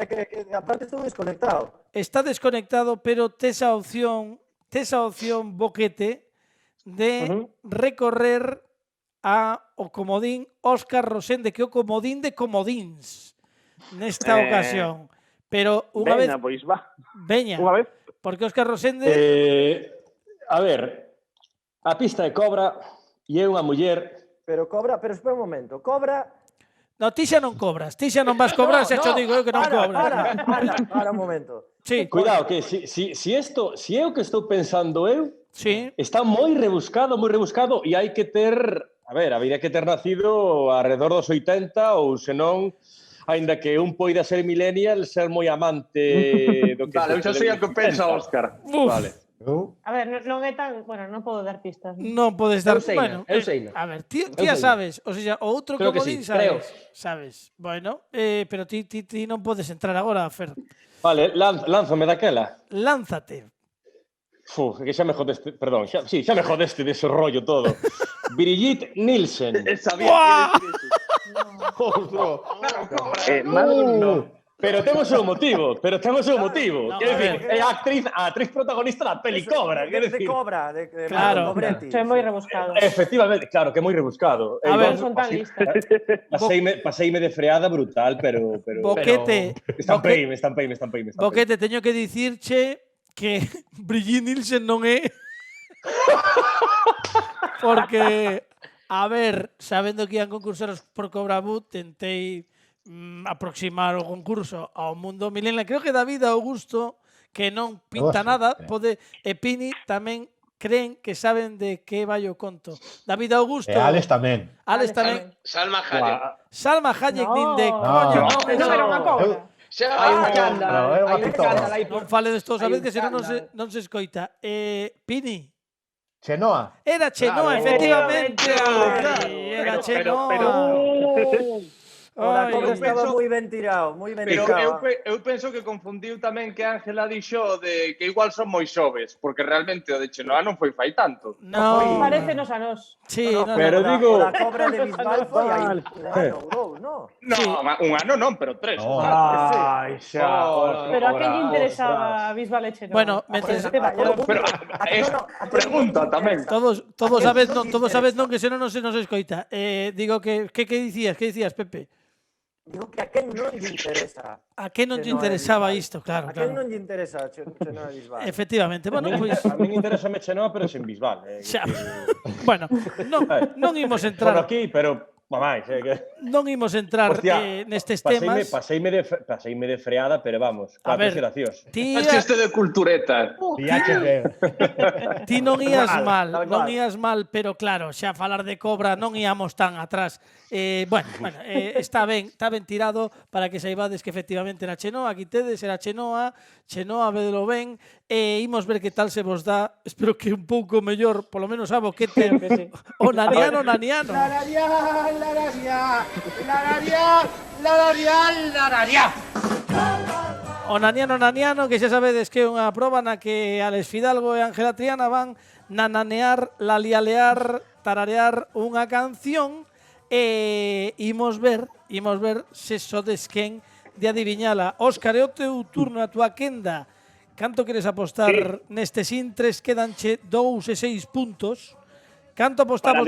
Speaker 14: que aparte estou desconectado.
Speaker 2: Está desconectado, pero tes a opción, Boquete, de recorrer o comodín Óscar Rosende, que é o comodín de comodíns nesta ocasión. Pero unha vez...
Speaker 17: Pois va.
Speaker 2: Veña.
Speaker 17: Unha vez.
Speaker 2: Porque Óscar Rosende...
Speaker 5: A ver, a pista é Cobra e é unha muller...
Speaker 14: Pero espera un momento, Cobra...
Speaker 2: No, ti xa non cobras, ti xa non vas cobrar, xa cho digo eu que non cobras.
Speaker 14: Para un momento.
Speaker 2: Sí.
Speaker 5: Cuidado, que si é o que estou pensando eu, está moi rebuscado e hai que ter... A ver, habría que ter nacido alrededor dos 80 ou senón... Ainda que un poida ser millennial, ser moi amante do que...
Speaker 9: Vale, xa sei o que pensa Óscar.
Speaker 5: Vale.
Speaker 8: A ver, non é tan... Bueno, non podo dar pistas.
Speaker 2: Non podes dar...
Speaker 3: Bueno, eu sei.
Speaker 2: A ver, ti a sabes. O sea, o outro comodín sabes. Bueno, pero ti non podes entrar agora, Fer.
Speaker 5: Vale, lánzame daquela.
Speaker 2: Lánzate.
Speaker 5: Que xa me jodeste... Perdón, xa me jodeste dese rollo todo. Brigitte Nielsen.
Speaker 9: Sabía que decir
Speaker 5: eso. Pero ten o seu motivo. Quero dicir, é a actriz protagonista da peli Cobra.
Speaker 14: De Cobra, de
Speaker 2: claro.
Speaker 8: Iso é moi rebuscado.
Speaker 5: Efectivamente, claro, que é moi rebuscado.
Speaker 8: A ver, son tan listas.
Speaker 5: Paseime de freada brutal, pero...
Speaker 2: Boquete.
Speaker 5: Estampeime.
Speaker 2: Boquete, teño que dicirche que Brigitte Nielsen non é... Porque, a ver, sabendo que ian concursar por Cobra Boot, tentei aproximar o concurso ao mundo millennial. Creo que David Augusto, que non pinta nada, e Pini tamén creen que saben de que vai o conto. David Augusto...
Speaker 5: E Alex tamén.
Speaker 2: Salma Hayek. Salma Hayek din de coño.
Speaker 8: Non era unha cobra.
Speaker 3: Hai un chándal aí.
Speaker 2: Non faledes todos a vez que senón non se escoita. Pini.
Speaker 18: Chenoa.
Speaker 2: Era Chenoa, efectivamente. Era Chenoa.
Speaker 14: Estaba moi ben tirado, moi ben
Speaker 7: Pero
Speaker 14: tirado.
Speaker 7: eu penso que confundiu tamén que Ángela dixo de que igual son moi xoves, porque realmente o de Chenoa non foi fai tanto.
Speaker 2: No.
Speaker 8: Parécenos a nós.
Speaker 2: Sí,
Speaker 7: pero digo...
Speaker 14: La cobra de Bisbal foi aí.
Speaker 7: No, un ano non, pero 3.
Speaker 14: Ai,
Speaker 8: xa. Pero a quen lle interesaba a Bisbal e Chenoa?
Speaker 2: Bueno, mentres...
Speaker 7: Pero pregunta tamén.
Speaker 2: Todos sabes non que senón non se nos escoita. Digo que dicías, Pepe?
Speaker 14: Digo que a quen non lle interesa.
Speaker 2: A quen non lle interesaba isto, claro.
Speaker 14: A quen non lle interesa Chenoa e Bisbal.
Speaker 2: Efectivamente. Bueno, pois
Speaker 9: a min interesa Chenoa, pero sen Bisbal.
Speaker 2: Bueno, non imos entrar
Speaker 9: aquí, pero mamais,
Speaker 2: non imos entrar nestes temas.
Speaker 9: Paseime de freada, pero vamos, 4 xeracións.
Speaker 7: Es que este de cultureta.
Speaker 2: Ti non ías mal, pero claro, xa falar de cobra non íamos tan atrás. Bueno, está ben tirado para que saibades que efectivamente era Chenoa, aquí tedes, era Chenoa, vedelo ben, imos ver que tal se vos dá, espero que un pouco mellor, polo menos a boquete, o naniano. O naniano, que xa sabedes que é unha proba na que Alex Fidalgo e Ángela Triana van nananear, lalialear, tararear unha canción e imos ver se sodes quen de adiviñala. Óscar, é o teu turno, a túa quenda. Canto queres apostar nestes intres? Quedanche 2 e 6 puntos. Canto apostamos?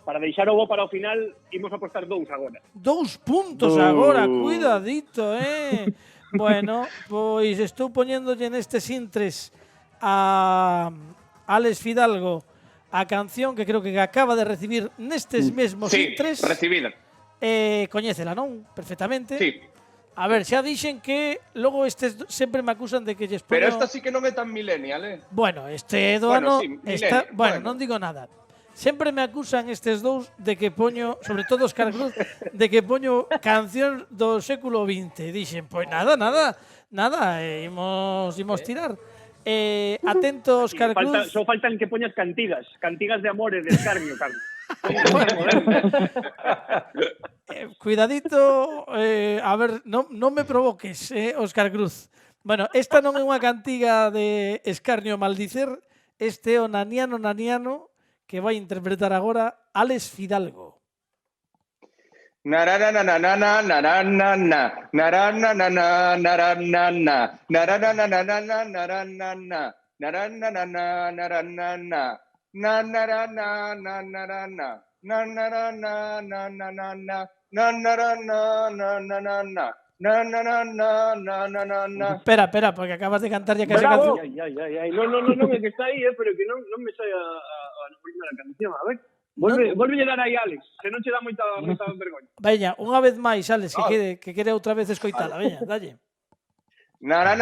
Speaker 17: Para deixar o bo para o final, imos apostar 2 agora.
Speaker 2: 2 puntos agora, cuidadito, Bueno, pois estou poñéndolle nestes intres a Alex Fidalgo a canción que creo que acaba de recibir nestes mesmos intres.
Speaker 7: Sí, recibida.
Speaker 2: Coñécela, non? Perfectamente.
Speaker 7: Sí.
Speaker 2: A ver, xa dixen que logo estes sempre me acusan de que lles poño...
Speaker 7: Pero esta sí que non é tan millennial,
Speaker 2: Bueno, este do ano...
Speaker 7: Está...
Speaker 2: Bueno, non digo nada. Sempre me acusan estes dous de que poño, sobre todo Óscar Cruz, de que poño canción do século XX. Dixen, pois nada, imos tirar. Atento, Óscar Cruz.
Speaker 17: Só faltan que poñas cantigas de amor e de escarnio, Carlos.
Speaker 2: Cuidadito, a ver, non me provoques, Óscar Cruz. Bueno, esta non é unha cantiga de escarnio maldicer, este é o naniano que vai interpretar agora Alex Fidalgo. Espera, porque acabas de cantar ya casi canción.
Speaker 17: No, é que está aí, pero que non me sai a primeira canción, a ver. Volve dar aí, Alex, se non che dá moita vergoña.
Speaker 2: Veña, unha vez máis, Alex, que quere outra vez escoitala, veña, dalle.
Speaker 17: Manu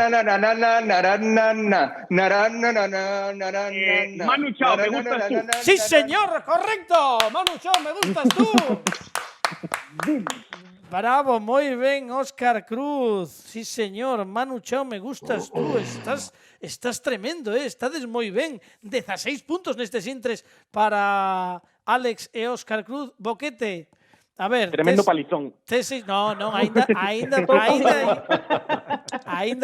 Speaker 17: Chao, me gustas tú.
Speaker 2: Sí, señor, correcto. Manu Chao, me gustas tú. Bravo, moi ben, Óscar Cruz. Sí, señor, Manu Chao, me gustas tú. Estás tremendo, estades moi ben. 16 puntos nestes intres para Alex e Óscar Cruz. Boquete. A ver,
Speaker 17: tremendo palizón.
Speaker 2: Non, aínda hai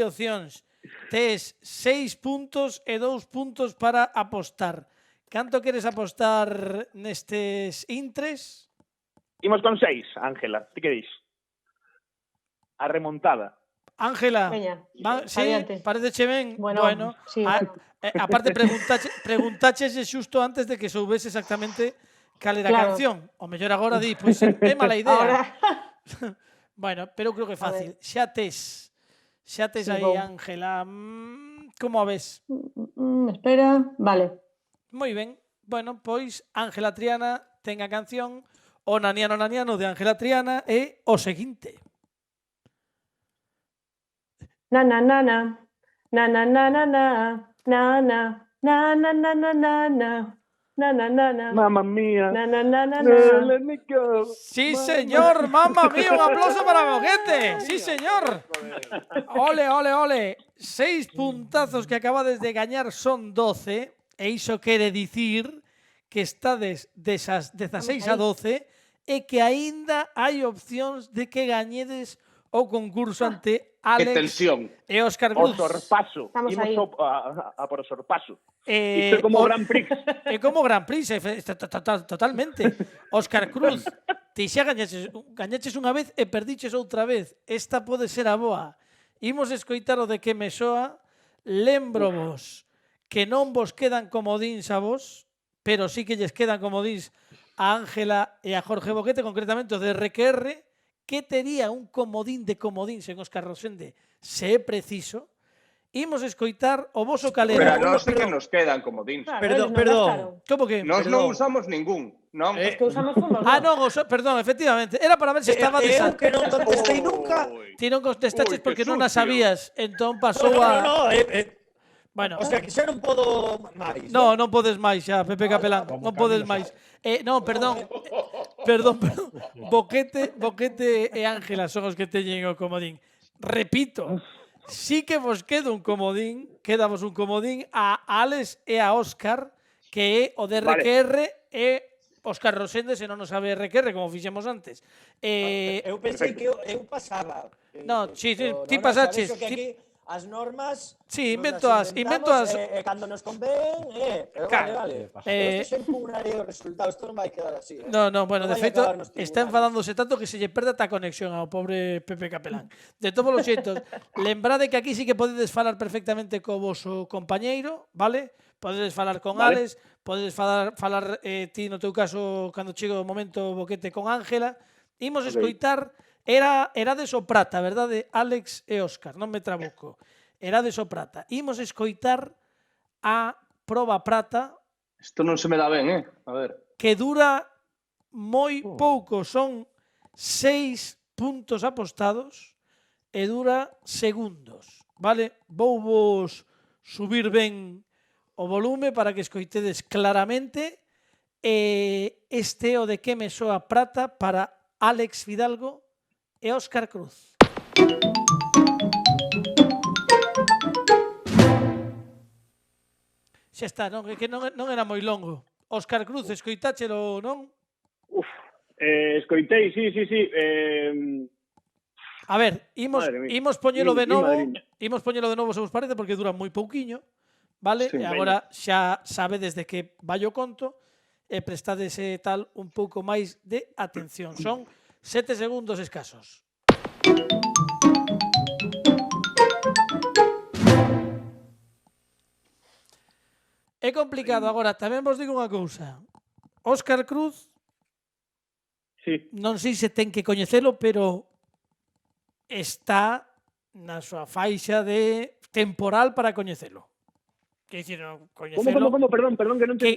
Speaker 2: opcións. Tes 6 puntos e 2 puntos para apostar. Canto queres apostar nestes intres?
Speaker 17: Imos con 6, Ángela. Ti que dis? A remontada.
Speaker 2: Ángela, sí, pareceche ben? Bueno, sí. Aparte preguntaches xusto antes de que soubese exactamente cal era a canción. O mellor agora di, pois é mala idea. Bueno, pero creo que é fácil. Xa tes aí, Ángela. Como a ves?
Speaker 8: Espera, vale.
Speaker 2: Moi ben. Bueno, pois Ángela Triana ten a canción O Naniano de Ángela Triana e o seguinte.
Speaker 8: Na na na na na na na na na na na na na na na na
Speaker 17: Mamma mía.
Speaker 8: Let
Speaker 17: me go.
Speaker 2: Sí, señor, mamma mía, un aplauso para Boquete. Sí, señor. Ole, ole, ole. 6 puntazos que acabades de gañar son 12. E iso quere dicir que estades desas 16 a 12 e que aínda hai opcións de que gañedes o concurso ante Alex e Óscar Cruz.
Speaker 17: O sorpaso.
Speaker 8: Imos
Speaker 17: a por o sorpaso.
Speaker 2: Isto
Speaker 17: é como Grand Prix.
Speaker 2: É como Grand Prix, totalmente. Óscar Cruz, ti xa gañaches unha vez e perdiches outra vez. Esta pode ser a boa. Imos escoitar o de que me soa. Lembro vos que non vos quedan comodíns a vos, pero sí que lles quedan comodíns a Ángela e a Jorge Boquete, concretamente o de RQR, que tería un comodín de comodíns en Óscar Rosende, se é preciso. Imos escoitar o voso calero.
Speaker 7: Pero nós sí que nos quedan comodíns.
Speaker 8: Perdón.
Speaker 2: Como que?
Speaker 7: Nós non usamos ningún. Non.
Speaker 8: Os que usamos fomos.
Speaker 2: Non, perdón, efectivamente. Era para ver se estaba
Speaker 14: Eu que non contestei nunca.
Speaker 2: Ti non contestaches porque non a sabías. Entón pasou a... Bueno,
Speaker 14: o sea, que xa non podo máis.
Speaker 2: Non podes máis xa, Pepe Capelán. Non podes máis. Non, perdón. Perdón. Boquete e Ángela son os que teñen o comodín. Repito, sí que vos queda un comodín, quedamos un comodín a Alex e a Óscar, que é o de RQR e Óscar Rosende, se non o sabe RQR, como fixemos antes.
Speaker 14: Eu pensei que eu pasaba.
Speaker 2: Non, ti pasaches.
Speaker 14: As normas
Speaker 2: invento as
Speaker 14: cando nos convén, vale. Isto sempre pugnarei o resultado, isto non vai quedar así.
Speaker 2: Bueno, de feito, está enfadándose tanto que se lle perde a conexión ao pobre Pepe Capelán. De todos os xeitos, lembrade que aquí sí que podedes falar perfectamente co voso compañeiro, vale? Podedes falar con Alex, podedes falar ti no teu caso, cando chega o momento Boquete con Ángela. Imos escoitar. Era de Soprata, verdade? Alex e Óscar, non me trabuco. Era de Soprata. Imos escoitar a proba prata.
Speaker 7: Isto non se me dá ben, A ver.
Speaker 2: Que dura moi pouco, son 6 puntos apostados e dura segundos, vale? Vou vos subir ben o volume para que escoitedes claramente. Este o de que me soa prata para Alex Fidalgo e Óscar Cruz. Xa está, non? É que non era moi longo. Óscar Cruz, escoitáchelo, non?
Speaker 17: Escoitei, sí.
Speaker 2: A ver, imos poñelo de novo. Imos poñelo de novo, se vos parece, porque dura moi pouquiño, vale? E agora xa sabedes de que vai o conto e prestadese tal un pouco máis de atención. Son 7 segundos escasos. É complicado agora, tamén vos digo unha cousa. Óscar Cruz, non sei se ten que coñecelo, pero está na súa faixa de temporal para coñecelo. Que dicir, coñecelo...
Speaker 17: Como? Perdón, que non te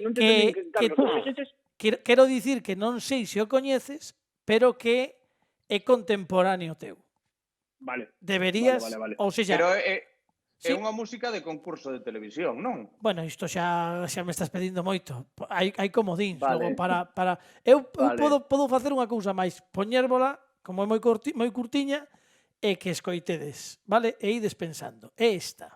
Speaker 2: Quero dicir que non sei se o coñeces, pero que é contemporáneo teu.
Speaker 17: Vale.
Speaker 2: Deberías, ou seja...
Speaker 7: Pero é unha música de concurso de televisión, non?
Speaker 2: Bueno, isto xa me estás pedindo moito. Hai comodíns logo para eu podo facer unha cousa máis, poñérvola como é moi curtiña e que escoitedes, vale? E ides pensando. É esta.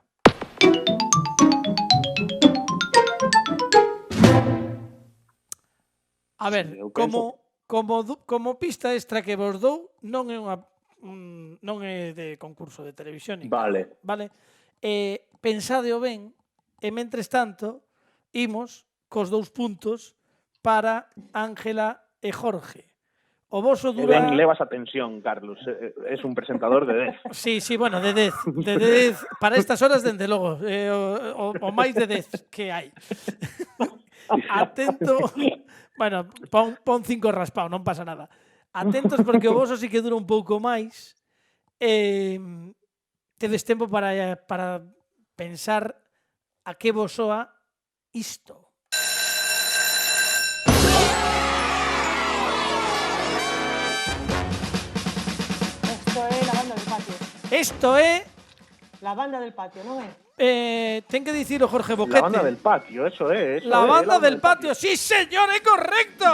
Speaker 2: A ver, como pista extra que vos dou, non é de concurso de televisión.
Speaker 17: Vale.
Speaker 2: Pensadeo ben, e mentres tanto, imos cos 2 puntos para Ángela e Jorge. O voso dura...
Speaker 17: Ben levas a tensión, Carlos. Es un presentador de 10.
Speaker 2: Sí, bueno, de 10. Para estas horas, dende logo. O máis de 10 que hai. Atento... Bueno, pon 5 raspao, non pasa nada. Atentos porque o voso sí que dura un pouco máis. Tedes tempo para pensar a que vos soa isto.
Speaker 8: Esto é La Banda del Patio.
Speaker 2: Isto é
Speaker 8: La banda del patio, non é?
Speaker 2: Ten que dicir o Jorge Boquete.
Speaker 17: La banda del patio, eso é.
Speaker 2: La banda del patio, sí, señor, é correcto.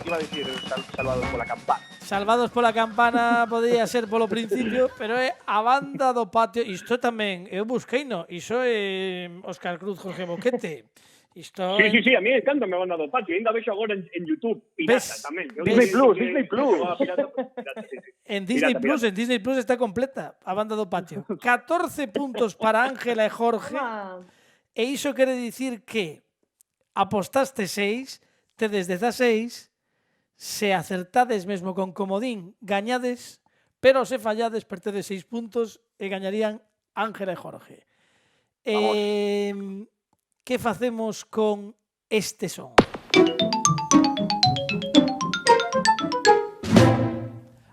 Speaker 17: Iba a dicir Salvados pola Campana.
Speaker 2: Salvados pola Campana podía ser polo principio, pero é a banda do patio. Isto tamén, eu busqueino, iso é Óscar Cruz, Jorge Boquete. Isto
Speaker 17: Sí, a mí me encanta a banda do patio, ainda vexo agora en YouTube, pirata tamén. Disney Plus.
Speaker 2: En Disney Plus está completa a banda do patio. 14 puntos para Ángela e Jorge. E iso quere dicir que apostaste 6, tedes 16, se acertades mesmo con comodín, gañades, pero se fallades, pertedes 6 puntos e gañarían Ángela e Jorge. Que facemos con este son?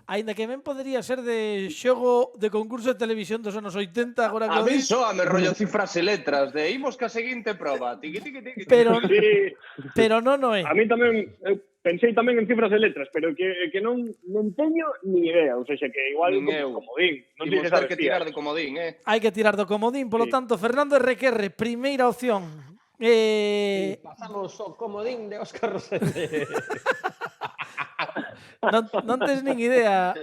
Speaker 2: Ainda que ben podería ser de xogo de concurso de televisión dos anos 80, agora que
Speaker 7: a mí soame rollo cifras e letras de imos ca seguinte proba. Tiqui.
Speaker 2: Pero non é.
Speaker 17: A mí tamén pensei tamén en cifras e letras, pero que non teño ni idea, ou seja, que igual un comodín. Non
Speaker 7: sei se que tirar de comodín,
Speaker 2: Hai que tirar do comodín, polo tanto, Fernando RQR, primeira opción.
Speaker 3: Pasamos o comodín de Óscar Rosende.
Speaker 2: Non tes nin idea.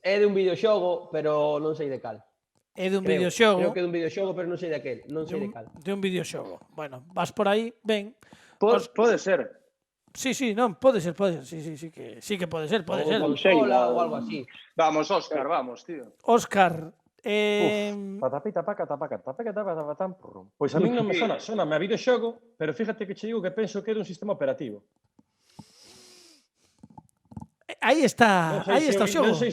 Speaker 3: É de un videoxogo, pero non sei de cal.
Speaker 2: É de un videoxogo.
Speaker 3: Creo que é de un videoxogo, pero non sei de aquel. Non sei de cal.
Speaker 2: De un videoxogo. Bueno, vas por aí, ben.
Speaker 17: Pode ser.
Speaker 2: Sí, non, pode ser. Sí que pode ser.
Speaker 3: Consola ou algo así.
Speaker 7: Vamos, Óscar, vamos, tío.
Speaker 2: Óscar.
Speaker 9: Patapita, paca. Pois a mí non me sona a videoxogo, pero fíjate que che digo que penso que é dun sistema operativo.
Speaker 2: Aí está o xogo.
Speaker 9: Non sei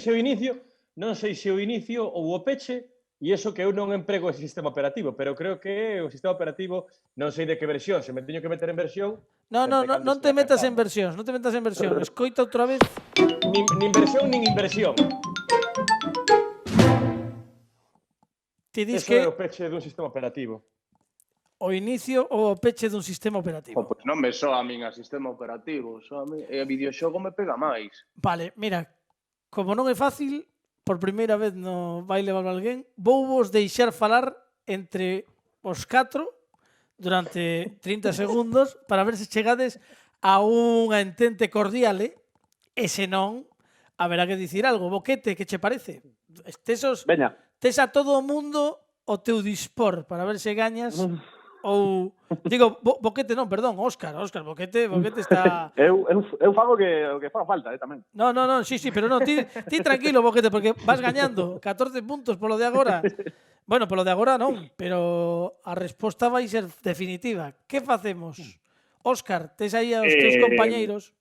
Speaker 9: se o inicio ou o peche, e iso que eu non emprego ese sistema operativo, pero creo que o sistema operativo non sei de que versión, se me teño que meter en versión.
Speaker 2: Non te metas en versións, Escoita outra vez.
Speaker 9: Nin versión nin inversión.
Speaker 2: Ti dis
Speaker 9: que é o peche dun sistema operativo.
Speaker 2: O inicio ou o peche dun sistema operativo.
Speaker 7: Pois non me soa a min a sistema operativo, e a videoxogo me pega máis.
Speaker 2: Vale, mira, como non é fácil, por primeira vez no Baile Balba Alguén, vou vos deixar falar entre os 4 durante 30 segundos para ver se chegades a unha entente cordial, e se non, haberá que dicir algo. Boquete, que che parece?
Speaker 17: Veña.
Speaker 2: Tes a todo o mundo o teu dispor para ver se gañas. Ou digo, Boquete non, perdón, Óscar, Boquete está...
Speaker 17: Eu fago o que faga falta, tamén.
Speaker 2: Non, sí, pero non, ti tranquilo, Boquete, porque vas gañando 14 puntos polo de agora. Bueno, polo de agora non, pero a resposta vai ser definitiva. Que facemos? Óscar, tes aí aos teus compañeiros?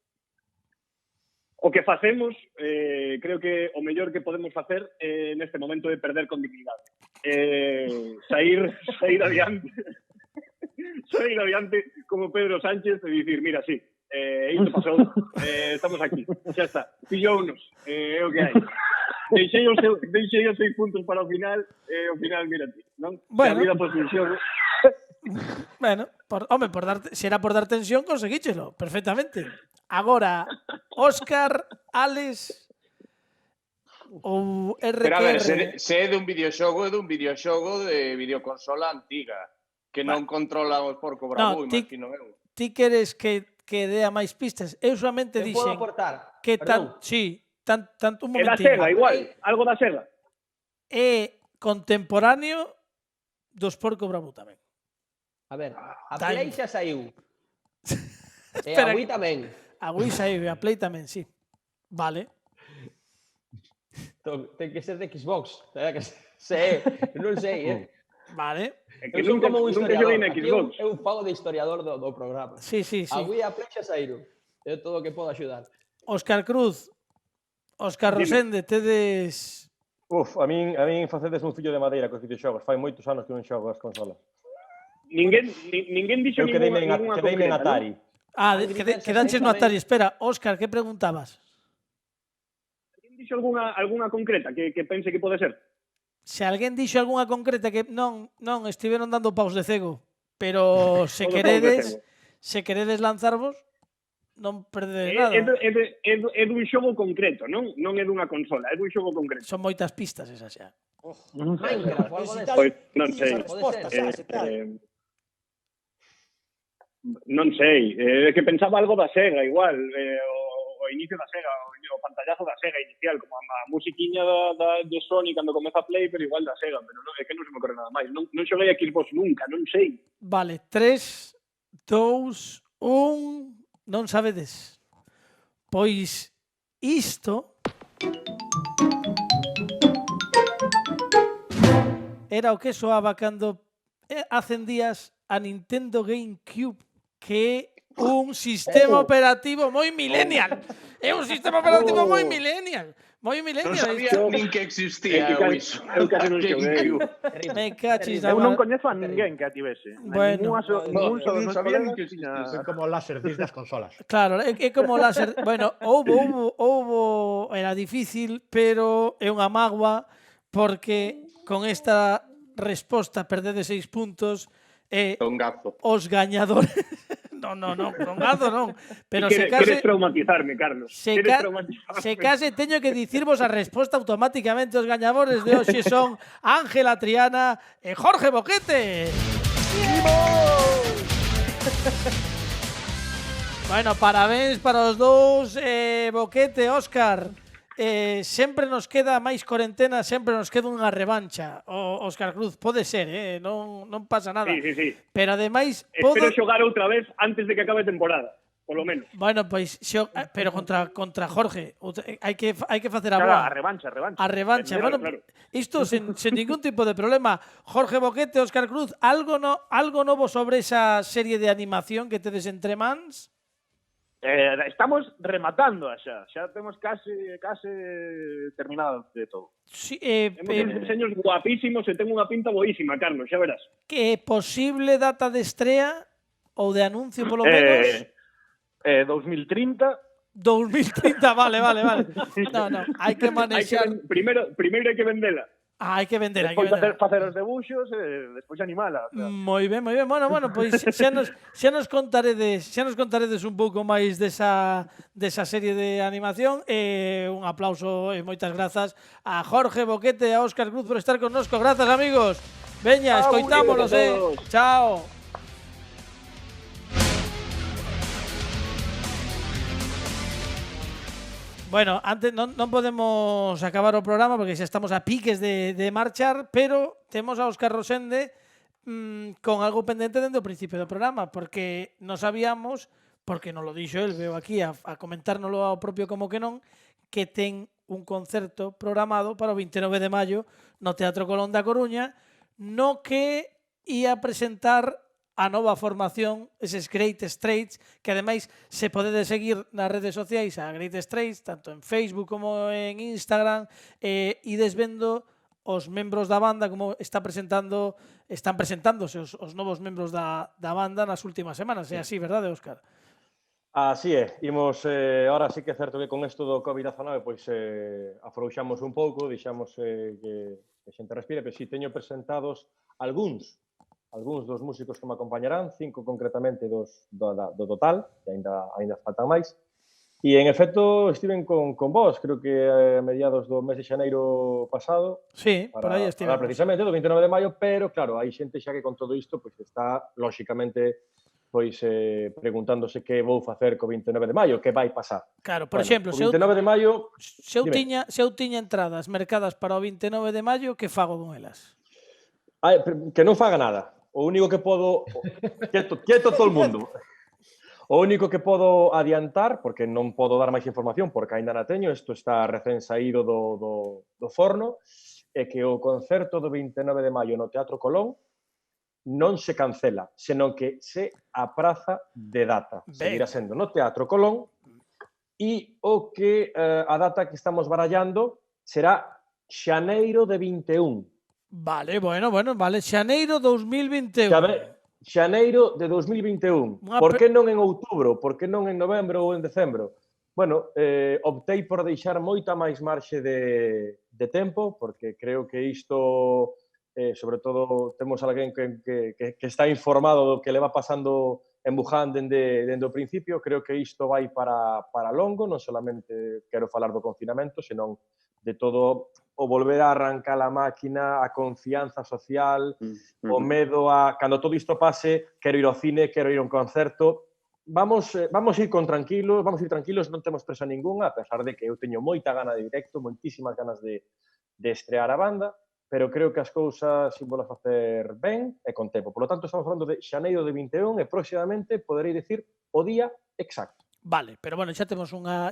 Speaker 17: O que facemos, creo que o mellor que podemos facer neste momento é perder con dignidade. Sair adiante. Sair adiante como Pedro Sánchez e dicir, mira, sí, isto pasou, estamos aquí, xa está, pillounos, é o que hai. Deixei os 6 puntos para o final, e ao final, mira ti, non?
Speaker 2: Bueno.
Speaker 17: A vida pois un xogo.
Speaker 2: Bueno, se era por dar tensión, conseguíchelo, perfectamente. Agora, Óscar, Alex ou RQR...
Speaker 7: Pero a ver, se é dun videoxogo de videoconsola antiga, que non controla os porco bravo, imagino eu.
Speaker 2: Ti queres que dea máis pistas? Eu solamente dixen...
Speaker 3: Podo aportar?
Speaker 2: Que tanto un momentinho.
Speaker 17: É da Sega, igual, algo da Sega.
Speaker 2: É contemporáneo dos porco bravo tamén.
Speaker 3: A ver, a Play xa saiu. E
Speaker 2: a
Speaker 3: Wii tamén.
Speaker 2: A Wii saiu e a Play tamén, sí. Vale.
Speaker 3: Ten que ser de Xbox. Non sei,
Speaker 2: Vale.
Speaker 3: Eu son como un historiador. Eu fago de historiador do programa.
Speaker 2: Sí.
Speaker 3: A Wii e a Play xa saíron. É todo o que podo axudar.
Speaker 2: Óscar Cruz, Óscar Rosende, tedes...
Speaker 9: A min facedes un fillo de madeira cos videoxogos. Fai moitos anos que non xogo as consolas.
Speaker 17: Ninguén dixo ninguna concreta,
Speaker 9: quedeime en Atari.
Speaker 2: Quedanches no Atari. Espera, Óscar, que preguntabas?
Speaker 17: Alguén dixo algunha concreta que pense que pode ser?
Speaker 2: Se alguén dixo algunha concreta que non estiveron dando paus de cego, pero se queredes lanzarvos... non perder nada.
Speaker 17: É dun xogo concreto, non é dunha consola, é dun xogo concreto.
Speaker 2: Son moitas pistas esas xa.
Speaker 3: Minecraft, o algo desas.
Speaker 17: Pois, non sei. Non sei, é que pensaba algo da Sega igual, o inicio da Sega, o pantallazo da Sega inicial, como a musiquiña de Sony cando comeza a Play, pero igual da Sega, pero non, é que non se me ocorre nada máis. Non xoguei a Xbox nunca, non sei.
Speaker 2: Vale, 3, 2, 1, non sabedes. Pois isto era o que soaba cando acendías a Nintendo GameCube, que é un sistema operativo moi millennial. É un sistema operativo moi millennial. Moi millennial.
Speaker 7: Non sabía nin que existía iso.
Speaker 17: Eu casi non xoguei.
Speaker 2: Me cachis na
Speaker 18: Eu non coñezo a ninguén que a tivese.
Speaker 2: Bueno,
Speaker 18: non
Speaker 7: sabía nin que existía.
Speaker 18: É como Laserdisc das consolas.
Speaker 2: Claro, é como láser. Bueno, houbo, era difícil, pero é unha mágoa porque con esta resposta perdede 6 puntos.
Speaker 7: Tongazo.
Speaker 2: Os gañadores. Non, tongazo non. Pero se
Speaker 17: case... Queres traumatizarme, Carlos.
Speaker 2: Se case teño que dicirvos a resposta automáticamente. Os gañadores de hoxe son Ángela Triana e Jorge Boquete. Bueno, parabéns para os dous, Boquete, Óscar. Sempre nos queda máis corentena, sempre nos queda unha revancha. Óscar Cruz, pode ser, non pasa nada.
Speaker 17: Sí.
Speaker 2: Pero ademais
Speaker 17: espero xogar outra vez antes de que acabe a temporada, polo menos.
Speaker 2: Bueno, pois pero contra Jorge, hai que facer a boa.
Speaker 18: A revancha.
Speaker 2: A revancha. Bueno, claro. Isto sen ningún tipo de problema. Jorge Boquete, Óscar Cruz, algo novo sobre esa serie de animación que tedes entre mans?
Speaker 18: Estamos rematando xa temos case terminado de todo.
Speaker 2: Sí,
Speaker 17: temos diseños guapísimos e ten unha pinta boísima, Carlos, xa verás.
Speaker 2: Que posible data de estrea ou de anuncio polo menos?
Speaker 18: 2030.
Speaker 2: 2030, vale. No, hai que manexar.
Speaker 17: Primeiro hai que vendela.
Speaker 2: Hai que vender.
Speaker 18: Facer os debuxos e despois animala. O sea.
Speaker 2: Moi ben. Bueno, pois xa nos contaredes un pouco máis desa serie de animación. Un aplauso e moitas grazas a Jorge Boquete e a Óscar Cruz por estar connosco. Grazas, amigos. Veña, escoitámonos, Chao. Bueno, antes non podemos acabar o programa porque xa estamos a piques de marchar, pero temos a Óscar Rosende con algo pendente dende o principio do programa, porque non sabíamos, porque non lo dixo el, veo aquí a comentárnoslo ao propio como que non, que ten un concerto programado para o 29 de maio no Teatro Colón da Coruña, no que ia presentar a nova formación, eses Great Straits, que ademais se pode seguir nas redes sociais a Great Straits, tanto en Facebook como en Instagram, ides vendo os membros da banda como están presentándose os novos membros da banda nas últimas semanas. É así, verdade, Óscar?
Speaker 9: Así é. Imos, ahora sí que é certo que con isto do COVID-19 pois afrouxamos un pouco, deixamos que a xente respire, pero si teño presentados algúns dos músicos que me acompañarán, 5 concretamente do total, que ainda faltan máis. E, en efecto, estiven con vos, creo que a mediados do mes de xaneiro pasado.
Speaker 2: Sí, por aí estive.
Speaker 9: Precisamente, do 29 de maio, pero, claro, hai xente xa que con todo isto pois está, lóxicamente, pois preguntándose que vou facer co 29 de maio, que vai pasar.
Speaker 2: Claro, por exemplo,
Speaker 9: o 29 de maio...
Speaker 2: Se eu tiña entradas mercadas para o 29 de maio, que fago con elas?
Speaker 9: Que non faga nada. O único que podo... Quieto todo o mundo. O único que podo adiantar, porque non podo dar máis información, porque aínda na teño, isto está recén saído do forno, é que o concerto do 29 de maio no Teatro Colón non se cancela, senón que se apraza de data. Seguirá sendo no Teatro Colón e o que a data que estamos barallando será xaneiro de 21.
Speaker 2: Vale, vale. Xaneiro 2021.
Speaker 9: Xaneiro de 2021. Por que non en outubro? Por que non en novembro ou en decembro? Bueno, optei por deixar moita máis marxe de tempo, porque creo que isto, sobre todo, temos alguén que está informado do que le va pasando embujando dende o principio. Creo que isto vai para longo, non solamente quero falar do confinamento, senón de todo o volver a arrancar a máquina, a confianza social, o medo a, cando todo isto pase, quero ir ao cine, quero ir a un concerto. Vamos ir tranquilos, non temos presa ninguna, a pesar de que eu teño moita gana de directo, moitísimas ganas de estrear a banda, pero creo que as cousas se vou facer ben e con tempo. Por lo tanto, estamos falando de xaneiro de 21 e próximamente poderei dicir o día exacto.
Speaker 2: Vale, pero bueno, xa temos unha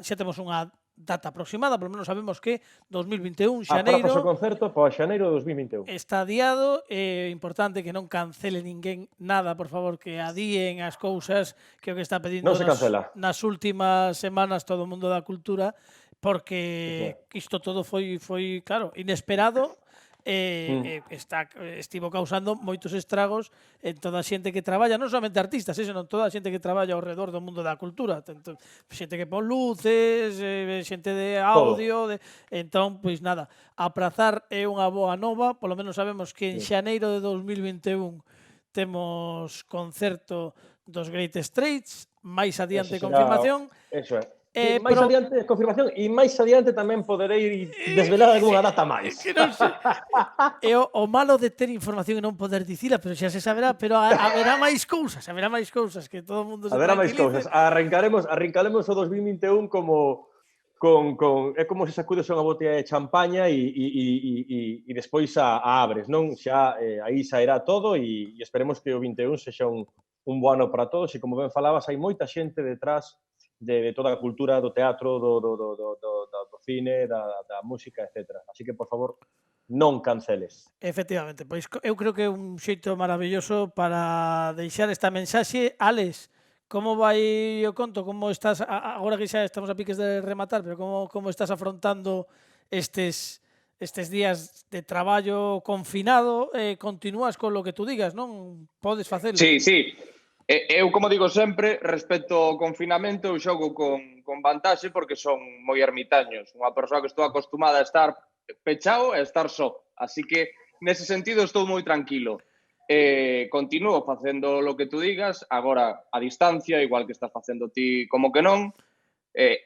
Speaker 2: data aproximada, por lo menos sabemos que 2021, xaneiro...
Speaker 9: Aprazas o concerto para xaneiro de 2021.
Speaker 2: Está adiado, é importante que non cancele ninguén nada, por favor, que adíen as cousas, que é o que está pedindo nas últimas semanas todo o mundo da cultura, porque isto todo foi claro, inesperado, estivo causando moitos estragos en toda a xente que traballa, non somente artistas, senón toda a xente que traballa ao redor do mundo da cultura, xente que pon luces, xente de audio, entón, pois nada, aprazar é unha boa nova, polo menos sabemos que en xaneiro de 2021 temos concerto dos Great Straits, máis adiante confirmación.
Speaker 9: Eso é. Máis adiante confirmación e máis adiante tamén poderei desvelar algunha data máis.
Speaker 2: É o malo de ter información e non poder dicila, pero xa se saberá, pero haberá máis cousas que todo o mundo se tranquilice.
Speaker 9: Haberá máis cousas. Arrancaremos o 2021 como é como se sacudes unha botella de champaña e despois a abres, non? Xa aí sairá todo e esperemos que o 21 sexa un bo ano para todos e como ben falabas, hai moita xente detrás de toda a cultura, do teatro, do cine, da música, etc. Así que, por favor, non canceles.
Speaker 2: Efectivamente, pois eu creo que é un xeito maravilloso para deixar esta mensaxe. Alex, como vai o conto? Como estás, agora que xa estamos a piques de rematar, pero como estás afrontando estes días de traballo confinado? Continúas con lo que tú digas, non? Podes facelo.
Speaker 7: Sí. Eu, como digo sempre, respecto ao confinamento, eu xogo con vantaxe porque son moi ermitaños. Unha persoa que estou acostumada a estar pechado e a estar só. Así que, nese sentido, estou moi tranquilo. Continúo facendo lo que tú digas, agora a distancia, igual que estás facendo ti como que non.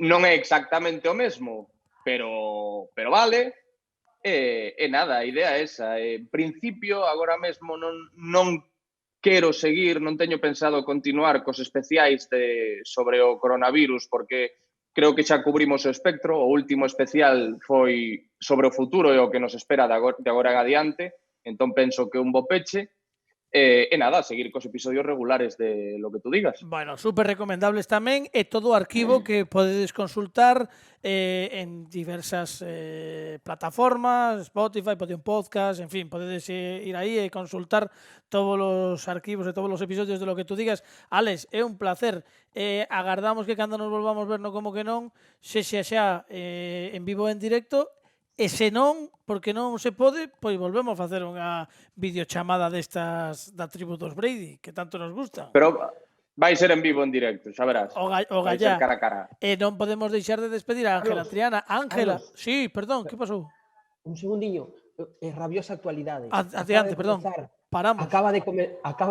Speaker 7: Non é exactamente o mesmo, pero vale. E nada, a idea é esa. En principio, agora mesmo non quero seguir, non teño pensado continuar cos especiais sobre o coronavirus, porque creo que xa cubrimos o espectro. O último especial foi sobre o futuro e o que nos espera de agora en adiante, entón penso que un bo peche. E nada, seguir cos episodios regulares de lo que tú digas.
Speaker 2: Bueno, super recomendables tamén, e todo o arquivo que podedes consultar en diversas plataformas, Spotify, Podium Podcast, en fin, podedes ir aí e consultar todos os arquivos e todos os episodios de lo que tú digas. Alex, é un placer. Agardamos que cando nos volvamos ver no Como que non, sexa xa en vivo en directo. E se non, porque non se pode, pois volvemos a facer unha videochamada destas da tribu dos Brady, que tanto nos gusta.
Speaker 7: Pero vai ser en vivo en directo, xa verás.
Speaker 2: O
Speaker 7: vai
Speaker 2: gallá.
Speaker 7: ser cara a cara.
Speaker 2: E non podemos deixar de despedir a Ángela Triana. Ángela, sí, perdón, que pasou?
Speaker 3: Un segundiño, rabiosa actualidade.
Speaker 2: Adiante, perdón. Paramos.
Speaker 3: Acaba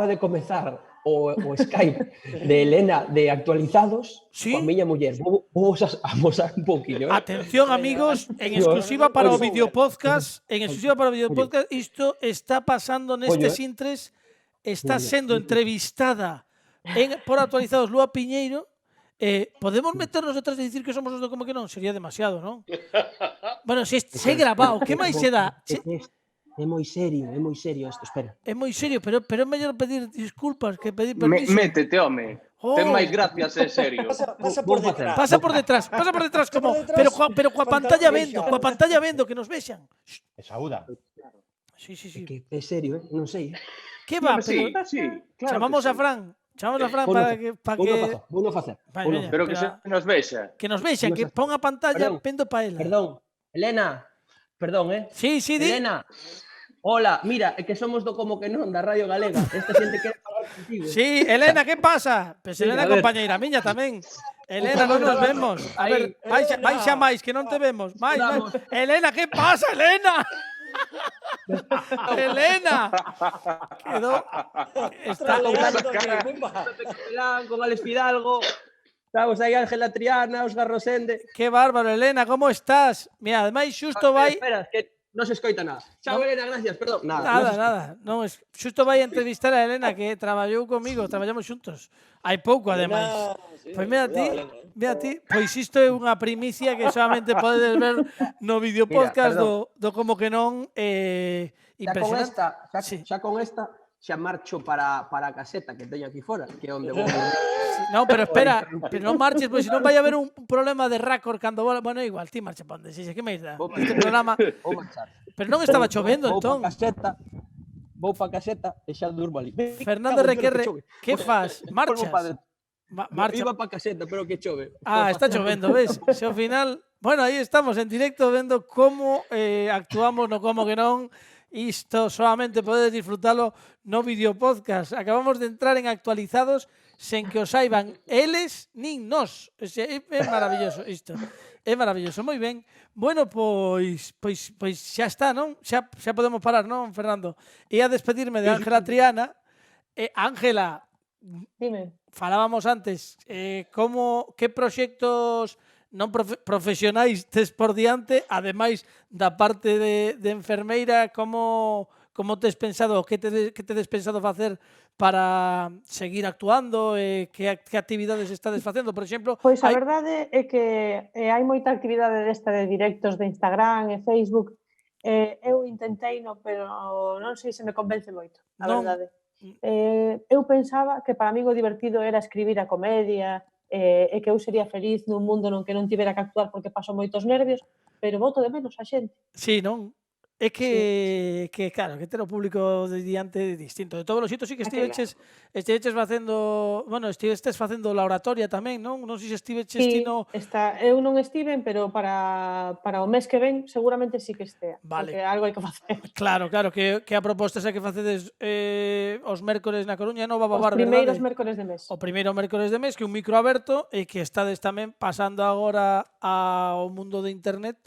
Speaker 3: de comezar o Skype de Elena de Actualizados con miña muller. Vamos a mostrar un poquinho.
Speaker 2: Atención, amigos, en exclusiva para o videopodcast, isto está pasando nestes intres, está sendo entrevistada por Actualizados Lúa Piñeiro. Podemos meternos detrás de dicir que somos os do Como que non? Sería demasiado, non? Bueno, se é grabado, que máis se dá?
Speaker 3: É moi serio isto, espera.
Speaker 2: É moi serio, pero é mellor pedir disculpas que pedir permiso.
Speaker 7: Métete, home. Ten máis gracias, é serio.
Speaker 14: Pasa por detrás.
Speaker 2: Pasa por detrás, como, pero coa pantalla vendo, que nos vexan.
Speaker 19: E saúda.
Speaker 2: Sí.
Speaker 3: Que é serio, non sei.
Speaker 2: Que va?
Speaker 7: Sí, claro.
Speaker 2: Chamamos a Fran para que...
Speaker 3: Vou no facer.
Speaker 7: Pero que se nos vexa.
Speaker 2: Que nos vexan, que pon a pantalla pendo pa ela.
Speaker 3: Perdón, Elena. Perdón,
Speaker 2: Sí, di.
Speaker 3: Elena. Hola, mira, é que somos do Como que non, da Radio Galega. Esta xente quere falar contigo.
Speaker 2: Sí, Elena, que pasa? Pois Elena compañeira miña tamén. Elena, non nos vemos. A ver, vai xa máis, que non te vemos. Máis. Elena, que pasa, Elena? Elena. Quedó. Está
Speaker 3: con Alex Fidalgo. Estamos aí Ángela Triana, Óscar Rosende.
Speaker 2: Qué bárbaro, Elena, ¿cómo estás? Mira, además xusto vai...
Speaker 3: Espera, que non se escoita nada. Chao,
Speaker 2: No.
Speaker 3: Elena, gracias, perdón.
Speaker 2: Nada. Non, xusto vai entrevistar a Elena, que traballou comigo, traballamos xuntos. Hai pouco, ademais. Pois mira ti, pois isto é unha primicia que solamente podedes ver no videopodcast do Como que non. Impresionante.
Speaker 3: Xa con esta, xa marcho para a caseta que teño aquí fora, que é onde vou.
Speaker 2: No, pero espera, pero non marches, pois senón vai haber un problema de récord cando vou... Bueno, igual, ti marcha pa onde, que máis dá? Este programa...
Speaker 3: Vou marchar.
Speaker 2: Pero non estaba chovendo, entón.
Speaker 3: Vou pa caseta e xa durmo ali.
Speaker 2: Fernando Requerre, que fas? Marchas?
Speaker 3: Marcha. Iba pa caseta, pero que chove.
Speaker 2: Está chovendo, ves? Se ao final... Bueno, aí estamos en directo vendo como actuamos no Como que non. Isto solamente podedes disfrutalo no videopodcast. Acabamos de entrar en actualizados sen que o saiban eles nin nós. É maravilloso isto. É maravilloso, moi ben. Bueno, pois xa está, non? Xa podemos parar, non, Fernando? E a despedirme de Ángela Triana. Ángela,
Speaker 8: dime.
Speaker 2: Falábamos antes, que proxectos non profesionais tes por diante, ademais da parte de enfermeira, como tes pensado, que tedes pensado facer para seguir actuando, que actividades estades facendo, por exemplo?
Speaker 8: Pois a verdade é que hai moita actividade desta de directos de Instagram e Facebook. Eu intenteino, pero non sei se me convence moito, a verdade. Eu pensaba que para mí o divertido era escribir a comedia, e que eu sería feliz nun mundo non que non tivera que actuar porque paso moitos nervios, pero boto de menos a xente.
Speaker 2: Sí, non? É que claro, que ter o público de diante distinto. De todos os xitos sí que estiveches facendo, bueno, estivestes facendo la oratoria tamén, non? Non sei se estiveches tino...
Speaker 8: Eu non estiven, pero para o mes que ven seguramente sí que estea, porque algo hai que facer.
Speaker 2: Claro, que a proposta é que facedes os mércores na Coruña, non Baba Bar,
Speaker 8: verdade? Os primeiros mércores de mes.
Speaker 2: O primeiro mércores de mes, que un micro aberto e que estades tamén pasando agora ao mundo de internet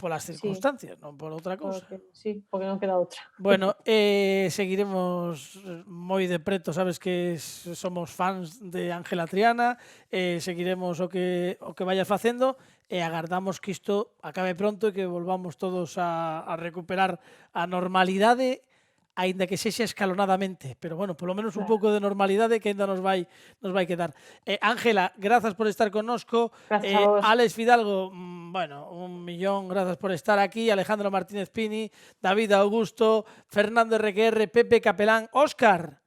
Speaker 2: polas circunstancias, non por outra cousa.
Speaker 8: Sí, porque non queda outra.
Speaker 2: Bueno, seguiremos moi de preto, sabes que somos fans de Ángela Triana, seguiremos o que vayas facendo e agardamos que isto acabe pronto e que volvamos todos a recuperar a normalidade, aínda que sexa escalonadamente, pero bueno, polo menos un pouco de normalidade que ainda nos vai quedar. Ángela, grazas por estar connosco. Alex Fidalgo, bueno, 1.000.000 grazas por estar aquí. Alejandro Martínez Pini, David Augusto, Fernando RQR, Pepe Capelán, Óscar.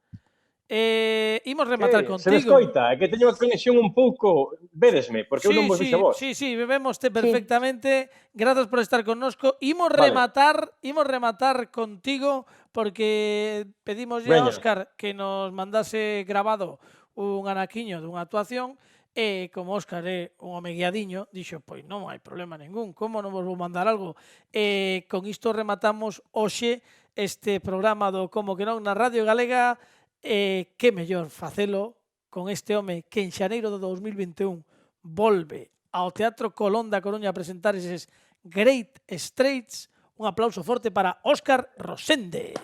Speaker 2: Imos rematar contigo.
Speaker 9: Se me escoita, é que teño a conexión un pouco, védesme, porque eu non vos vixo vos.
Speaker 2: Sí, vémoste perfectamente. Grazas por estar connosco. Imos rematar contigo porque pedimos a Óscar que nos mandase grabado un anaquiño dunha actuación e como Óscar é un home guiadiño, dixo, pois non hai problema ningún, como non vos vou mandar algo? Con isto rematamos hoxe este programa do Como que non na Radio Galega. Que mellor facelo con este home que en xaneiro de 2021 volve ao Teatro Colón da Coruña a presentar eses Great Straits. Un aplauso forte para Óscar Rosende.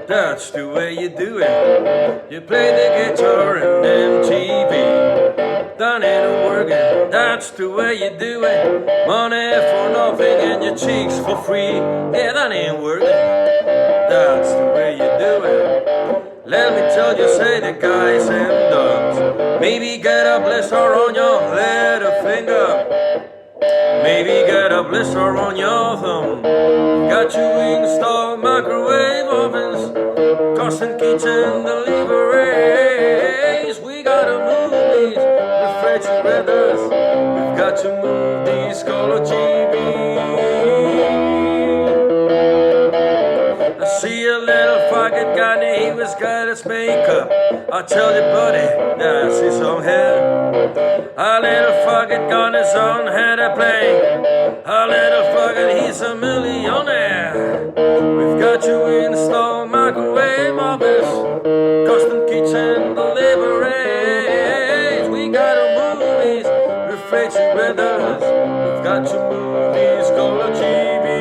Speaker 13: That's the way you do it. You play the guitar and MTV. Done it and working, that's the way you do it. Money for nothing and your cheeks for free. Yeah, that ain't working. That's the way you do it. Let me tell you, say the guys and dogs. Maybe get a blister on your little finger. Maybe get a blister on your thumb. Got you installed microwave ovens, custom kitchen deliveries. We gotta move these refrigerators. We've got to move these color TVs. let's make up. I tell you, buddy, that's his own head. A little fucker got his own head to play. A little fucker, he's a millionaire. We've got you installed microwave office, custom kitchen deliveries. We got our movies, refrigerators. We've got your movies, color TV.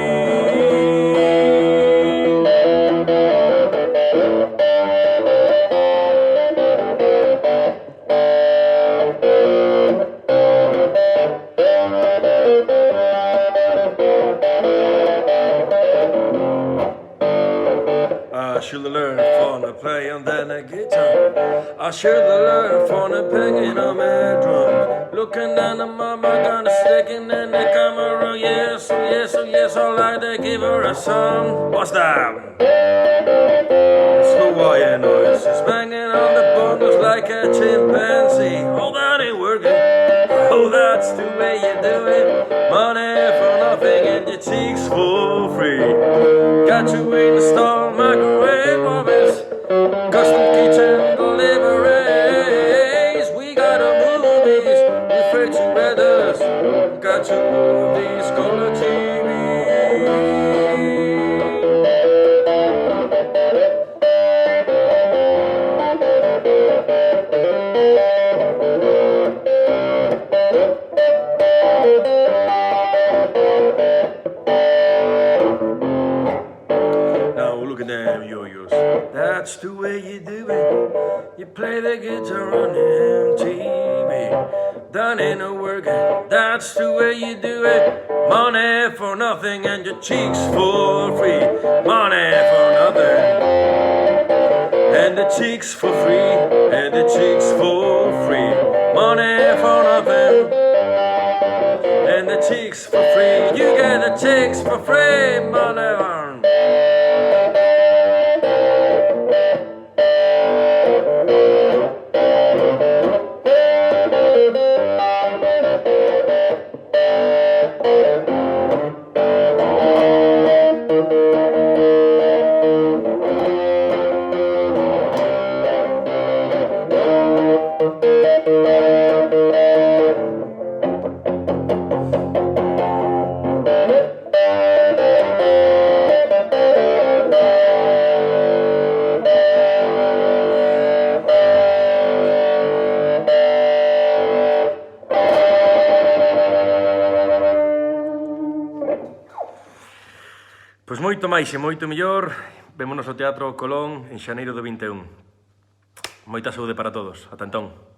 Speaker 13: I should have learned from the play on the guitar. I should have learned from the picking on my drums. Looking down the mama, gonna sticking in the camera. Yes, oh yes, oh yes, I like to give her a song. What's that? It's Hawaiian noise. It's banging on the bongos like a chimpanzee. Oh, that ain't working. Oh, that's the way you do it. Money for nothing and your cheeks for free. Got you in the store, microwave office, custom kitchen deliveries. We got our movies, refrigerators. Got your movies, color TV. That's the way you do it. You play the guitar on MTV. That ain't no working. That's the way you do it. Money for nothing and your cheeks for free. Money for nothing and the cheeks for free. And the cheeks for free. Money for nothing and the cheeks for free. You get the cheeks for free. Money for pois moito máis e moito mellor. Vémonos ao Teatro Colón en xaneiro do 21. Moita saúde para todos. Ata entón.